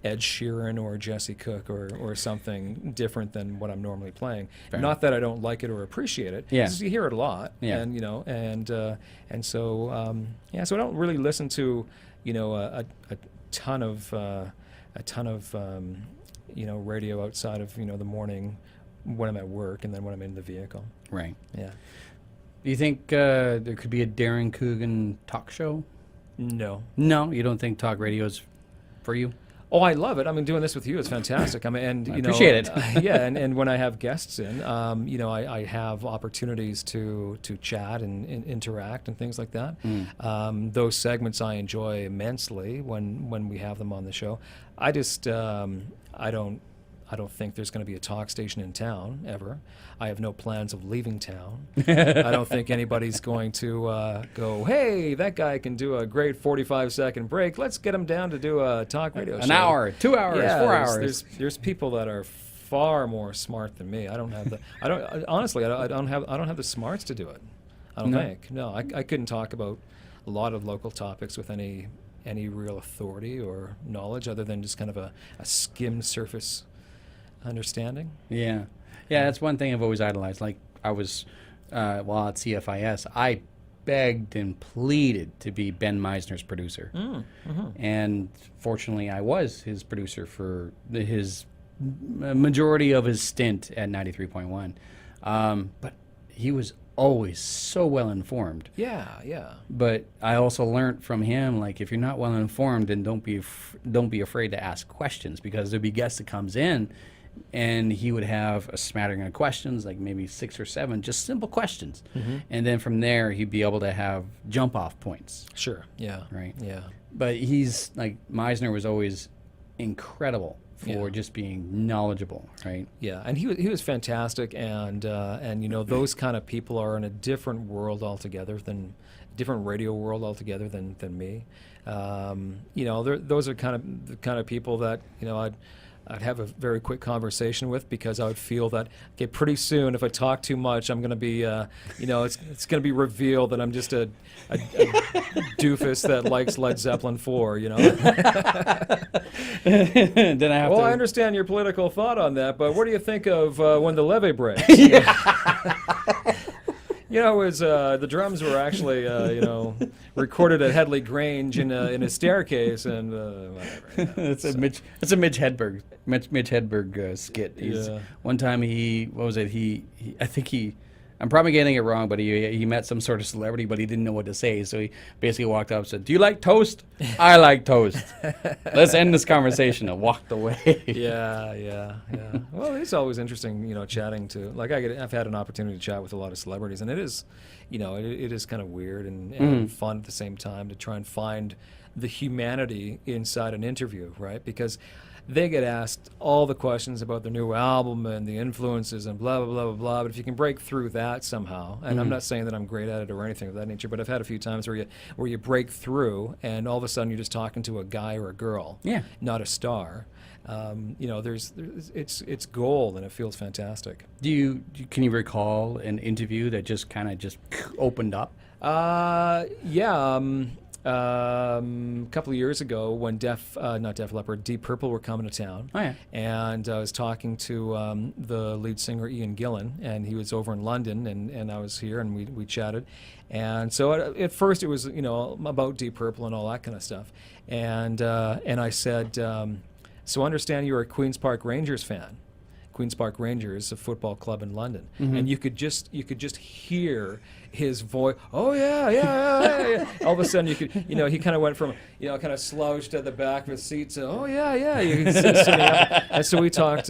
E: Ed Sheeran or Jesse Cook or something different than what I'm normally playing.
D: Fair
E: Not that I don't like it or appreciate it.
D: Yeah.
E: 'Cause you hear it a lot.
D: Yeah.
E: And so so I don't really listen to a ton of radio outside of the morning when I'm at work and then when I'm in the vehicle.
D: Right.
E: Yeah.
D: Do you think there could be a Darren Coogan talk show?
E: No.
D: No, you don't think talk radio is for you?
E: Oh, I love it. I mean, doing this with you is fantastic. I mean, and
D: I appreciate it.
E: Yeah, and when I have guests in, I have opportunities to chat and interact and things like that. Those segments I enjoy immensely when we have them on the show. I just I don't think there's going to be a talk station in town ever. I have no plans of leaving town. I don't think anybody's going to go, hey, that guy can do a great 45-second break. Let's get him down to do a talk radio show.
D: An hour, 2 hours,
E: Yeah,
D: 4
E: there's-
D: hours.
E: There's people that are far more smart than me. I don't have the. Honestly, I don't have the smarts to do it. I don't
D: No?
E: think. No, I couldn't talk about a lot of local topics with any real authority or knowledge, other than just kind of a skimmed surface understanding.
D: Yeah. Yeah, that's one thing I've always idolized. Like, I was, while at CFIS, I begged and pleaded to be Ben Meisner's producer. And fortunately, I was his producer for his majority of his stint at 93.1. But he was always so well informed.
E: Yeah.
D: But I also learned from him, like, if you're not well informed, then don't be afraid to ask questions, because there'd be guests that comes in, and he would have a smattering of questions, like maybe 6 or 7, just simple questions. And then from there, he'd be able to have jump-off points.
E: Sure. Yeah.
D: Right.
E: Yeah.
D: But he's, like, Meisner was always incredible for
E: Yeah.
D: just being knowledgeable, right?
E: Yeah, and he was fantastic, and those kind of people are in a different world altogether different radio world altogether than me. Those are the kind of people that I'd have a very quick conversation with, because I would feel that, okay, pretty soon if I talk too much, I'm going to be, it's going to be revealed that I'm just a doofus that likes Led Zeppelin 4,
D: Then I have
E: Well,
D: to...
E: I understand your political thought on that, but what do you think of When the Levee Breaks? It was the drums were actually recorded at Headley Grange in a staircase, and whatever.
D: It's a Mitch Hedberg skit.
E: Yeah.
D: One time I'm probably getting it wrong, but he met some sort of celebrity, but he didn't know what to say, so he basically walked up and said, "Do you like toast? I like toast. Let's end this conversation," and walked away.
E: Yeah. Well, it's always interesting, chatting to, like, I've had an opportunity to chat with a lot of celebrities, and it is, it is kind of weird and fun at the same time to try and find the humanity inside an interview, right? Because they get asked all the questions about their new album and the influences and blah, blah, blah, blah, blah. But if you can break through that somehow, and I'm not saying that I'm great at it or anything of that nature, but I've had a few times where you break through, and all of a sudden you're just talking to a guy or a girl, not a star. It's gold, and it feels fantastic.
D: Can you recall an interview that just kind of just opened up?
E: A couple of years ago, when not Def Leppard, Deep Purple were coming to town.
D: Oh, yeah.
E: And I was talking to the lead singer, Ian Gillan, and he was over in London, and I was here, and we chatted. And so at first it was, about Deep Purple and all that kind of stuff. And I said, so I understand you're a Queen's Park Rangers fan. Queen's Park Rangers, a football club in London, and you could just hear his voice. Oh yeah. All of a sudden, he kind of went from kind of slouched at the back of his seat to oh yeah. You could sit up. And so we talked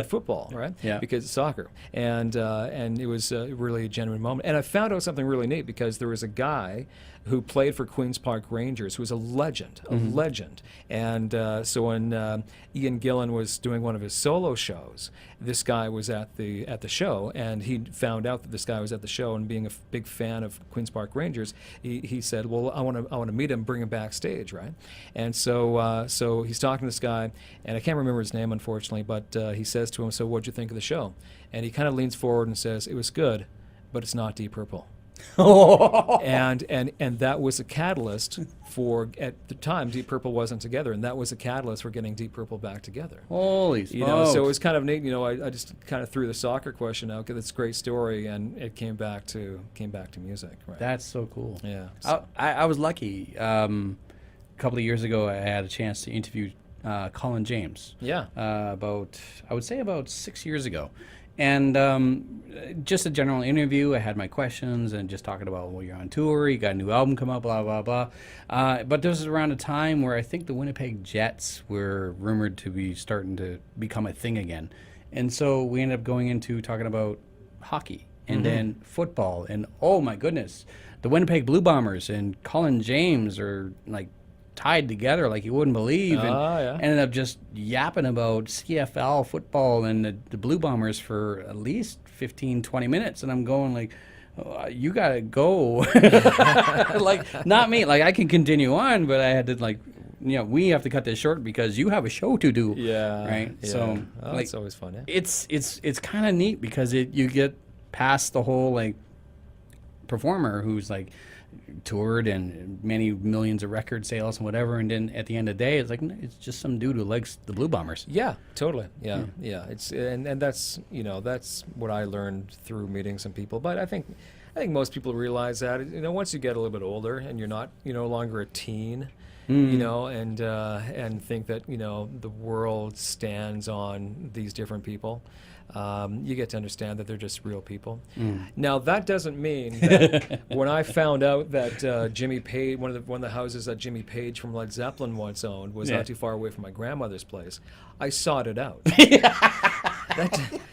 E: football, right?
D: Yeah.
E: Because it's soccer, and it was really a genuine moment. And I found out something really neat because there was a guy who played for Queen's Park Rangers, who was a legend. And so when Ian Gillan was doing one of his solo shows, this guy was at the show, and he found out that this guy was at the show, and being a big fan of Queen's Park Rangers, he said, well, I want to meet him, bring him backstage, right? And so he's talking to this guy, and I can't remember his name, unfortunately, but he says to him, so what'd you think of the show? And he kind of leans forward and says, it was good, but it's not Deep Purple. and that was a catalyst for, at the time, Deep Purple wasn't together, and that was a catalyst for getting Deep Purple back together.
D: Holy smokes.
E: So it was kind of neat. I just kind of threw the soccer question out because it's a great story, and it came back to music. Right?
D: That's so cool.
E: Yeah.
D: I was lucky. A couple of years ago, I had a chance to interview Colin James.
E: Yeah.
D: I would say about 6 years ago. And just a general interview. I had my questions and just talking about, well, you're on tour, you got a new album come out, blah, blah, blah. But this was around a time where I think the Winnipeg Jets were rumored to be starting to become a thing again. And so we ended up going into talking about hockey and then football. And oh my goodness, the Winnipeg Blue Bombers and Colin James are like tied together like you wouldn't believe, and ended up just yapping about CFL football and the Blue Bombers for at least 15-20 minutes, and I'm going like, oh, you gotta go. Like, not me, like I can continue on, but I had to like, we have to cut this short because you have a show to do. Right.
E: Yeah.
D: So like,
E: it's always fun. Yeah.
D: It's kind of neat because you get past the whole like performer who's like toured and many millions of record sales and whatever, and then at the end of the day, it's like it's just some dude who likes the Blue Bombers.
E: Yeah, totally. Yeah. It's and that's that's what I learned through meeting some people. But I think most people realize that once you get a little bit older and you're not no longer a teen, and think that the world stands on these different people. You get to understand that they're just real people. Now that doesn't mean that when I found out that Jimmy Page, one of the houses that Jimmy Page from Led Zeppelin once owned, was not too far away from my grandmother's place, I sought it out.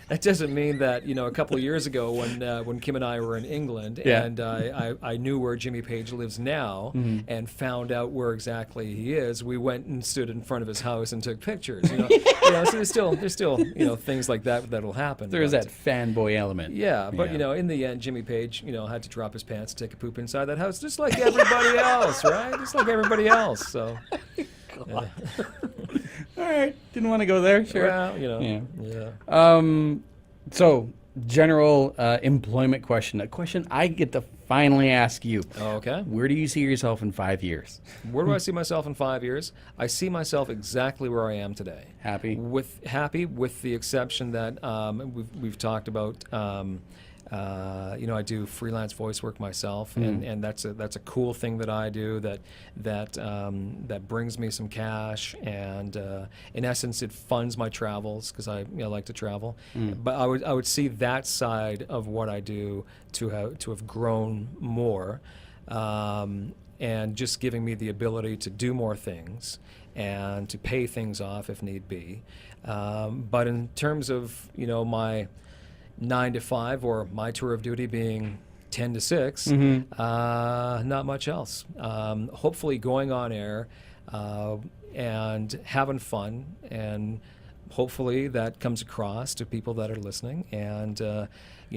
E: That doesn't mean that a couple of years ago when Kim and I were in England and I knew where Jimmy Page lives now and found out where exactly he is, we went and stood in front of his house and took pictures. So there's still things like that'll happen.
D: There's that fanboy element.
E: Yeah, but in the end, Jimmy Page had to drop his pants and take a poop inside that house, just like everybody else, right? Just like everybody else. So.
D: All right, didn't want to go there. Sure.
E: Well,
D: So, general employment question. A question I get to finally ask you.
E: Okay.
D: Where do you see yourself in 5 years?
E: Where do I see myself in 5 years? I see myself exactly where I am today.
D: Happy?
E: With the exception that we've talked about. I do freelance voice work myself, and that's a cool thing that I do that brings me some cash, and in essence, it funds my travels because I like to travel. But I would see that side of what I do to have grown more, and just giving me the ability to do more things and to pay things off if need be. But in terms of my 9 to 5 or my tour of duty being 10 to 6, not much else. Hopefully going on air and having fun, and hopefully that comes across to people that are listening, and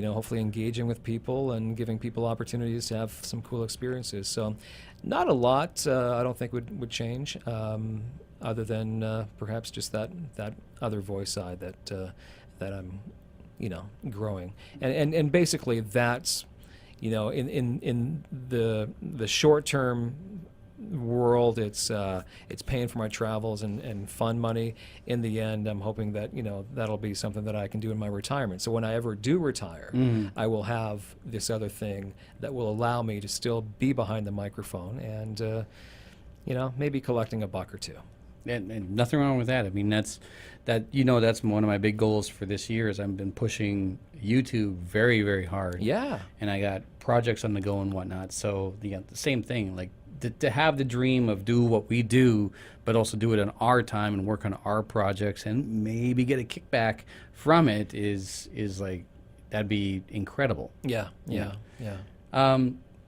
E: hopefully engaging with people and giving people opportunities to have some cool experiences. So not a lot I don't think would change, other than perhaps just that other voice side that I'm growing, and basically that's in the short term world, it's paying for my travels and fund money. In the end, I'm hoping that that'll be something that I can do in my retirement. So when I ever do retire, I will have this other thing that will allow me to still be behind the microphone and maybe collecting $1 or $2.
D: and nothing wrong with that. I mean, that's one of my big goals for this year is I've been pushing YouTube very, very hard.
E: Yeah.
D: And I got projects on the go and whatnot. So the same thing, like to have the dream of do what we do, but also do it on our time and work on our projects and maybe get a kickback from it is like, that'd be incredible.
E: Yeah.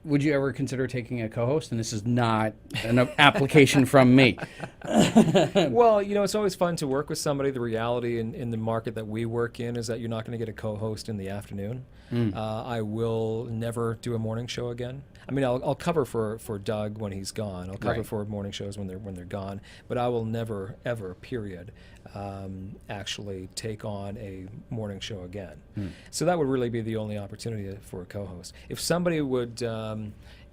D: Would you ever consider taking a co-host? And this is not an application from me.
E: Well, it's always fun to work with somebody. The reality in the market that we work in is that you're not going to get a co-host in the afternoon. I will never do a morning show again. I mean, I'll cover for Doug when he's gone. I'll cover
D: Right.
E: for morning shows when they're gone. But I will never, ever, period, actually take on a morning show again. So that would really be the only opportunity for a co-host. If somebody would,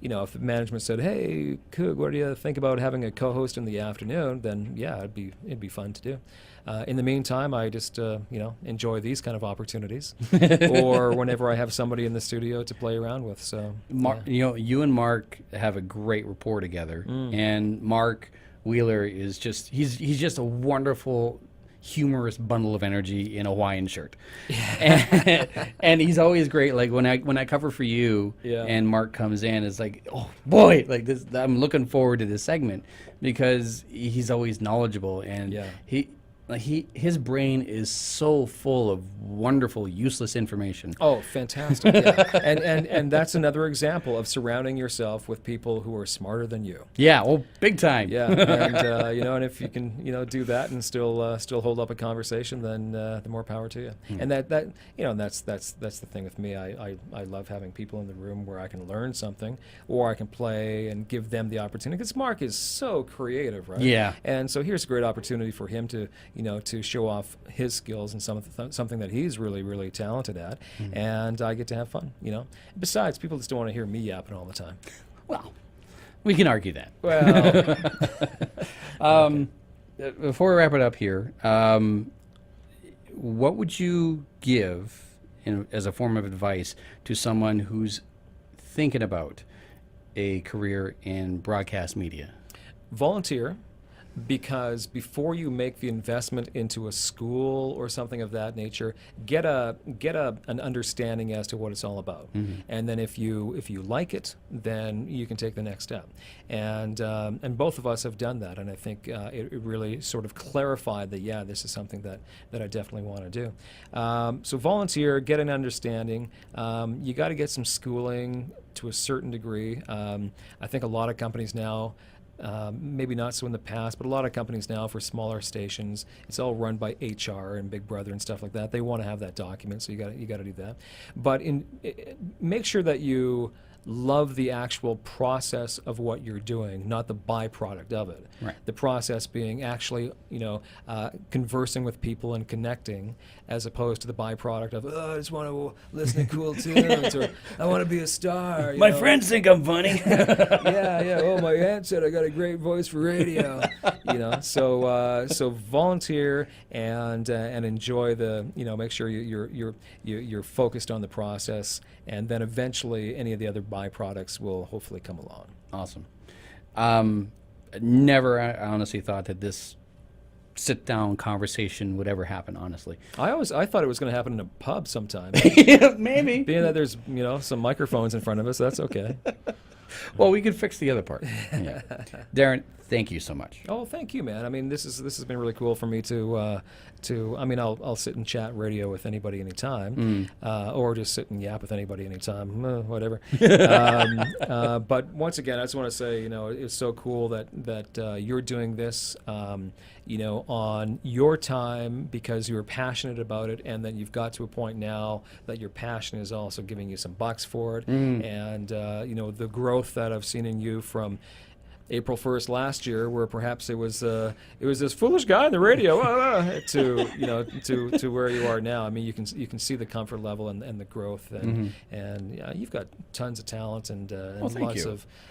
E: if management said, "Hey, Coog, what do you think about having a co-host in the afternoon?" Then yeah, it'd be fun to do. In the meantime, I just enjoy these kind of opportunities, or whenever I have somebody in the studio to play around with. So
D: You and Mark have a great rapport together, and Mark Wheeler is he's just a wonderful, humorous bundle of energy in a Hawaiian shirt, and he's always great. Like when I cover for you,
E: Yeah.
D: and Mark comes in, it's like, oh boy, like this. I'm looking forward to this segment because he's always knowledgeable, and
E: Yeah.
D: his brain is so full of wonderful, useless information.
E: Oh, fantastic! Yeah. and that's another example of surrounding yourself with people who are smarter than you.
D: Yeah, well, big time.
E: Yeah, and and if you can do that and still hold up a conversation, then the more power to you. And that's the thing with me. I love having people in the room where I can learn something, or I can play and give them the opportunity. Because Mark is so creative, right?
D: Yeah.
E: And so here's a great opportunity for him to to show off his skills and something that he's really, really talented at, and I get to have fun. Besides, people just don't want to hear me yapping all the time.
D: Well, we can argue that.
E: Well.
D: Before we wrap it up here, what would you give as a form of advice to someone who's thinking about a career in broadcast media?
E: Volunteer, because before you make the investment into a school or something of that nature, get an understanding as to what it's all about, and then if you like it, then you can take the next step. And both of us have done that, and I think it really sort of clarified that this is something that I definitely want to do. So volunteer, get an understanding. You got to get some schooling to a certain degree. I think a lot of companies now. Maybe not so in the past, but a lot of companies now for smaller stations, it's all run by HR and Big Brother and stuff like that. They want to have that document, so you got to do that. But make sure that you love the actual process of what you're doing, not the byproduct of it.
D: Right.
E: The process being actually, conversing with people and connecting, as opposed to the byproduct of, I just want to listen to cool tunes, or I want to be a star.
D: My friends think I'm funny.
E: Yeah. Oh, my aunt said I got a great voice for radio. So volunteer and enjoy make sure you're focused on the process, and then eventually any of the other byproducts will hopefully come along.
D: Awesome. Never, I honestly thought that this sit-down conversation would ever happen. Honestly,
E: I thought it was going to happen in a pub sometime.
D: Maybe.
E: Being that there's some microphones in front of us, that's okay.
D: Well, we could fix the other part. Yeah. Darren, thank you so much.
E: Oh, thank you, man. I mean, this has been really cool for me to. I'll sit and chat radio with anybody anytime, or just sit and yap with anybody anytime, whatever. But once again, I just want to say, it's so cool that you're doing this, on your time because you're passionate about it, and then you've got to a point now that your passion is also giving you some bucks for it, and the growth that I've seen in you from April 1st last year, where perhaps it was this foolish guy on the radio, to where you are now. I mean, you can see the comfort level and the growth, and you've got tons of talent and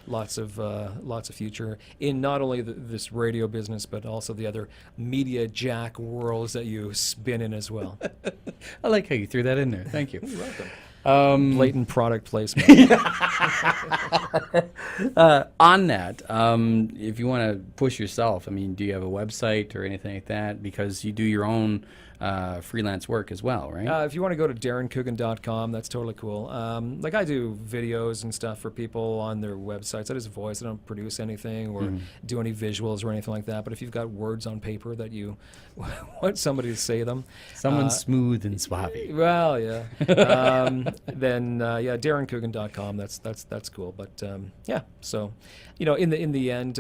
E: lots of future in not only this radio business, but also the other media jack worlds that you spin in as well.
D: I like how you threw that in there. Thank you.
E: You're welcome. Blatant product placement.
D: On that, if you want to push yourself, I mean, do you have a website or anything like that? Because you do your own freelance work as well, right?
E: If you want to go to DarrenCoogan.com, that's totally cool. Like I do videos and stuff for people on their websites. I just voice. I don't produce anything or do any visuals or anything like that. But if you've got words on paper that you want somebody to say them,
D: Someone smooth and suave.
E: well, yeah, then yeah, DarrenCoogan.com. That's cool. But yeah, so in the end,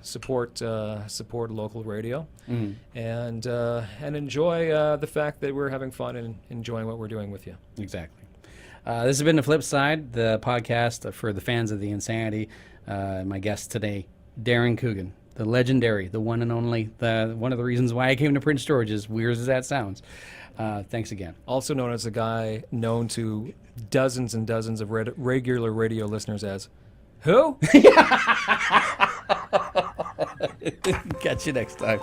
E: support local radio and enjoy the fact that we're having fun and enjoying what we're doing with you.
D: Exactly. This has been The Flip Side, the podcast for the fans of the Insanity. My guest today, Darren Coogan, the legendary, the one and only, one of the reasons why I came to Prince George, as weird as that sounds. Thanks again.
E: Also known as a guy known to dozens and dozens of regular radio listeners as who?
D: Catch you next time.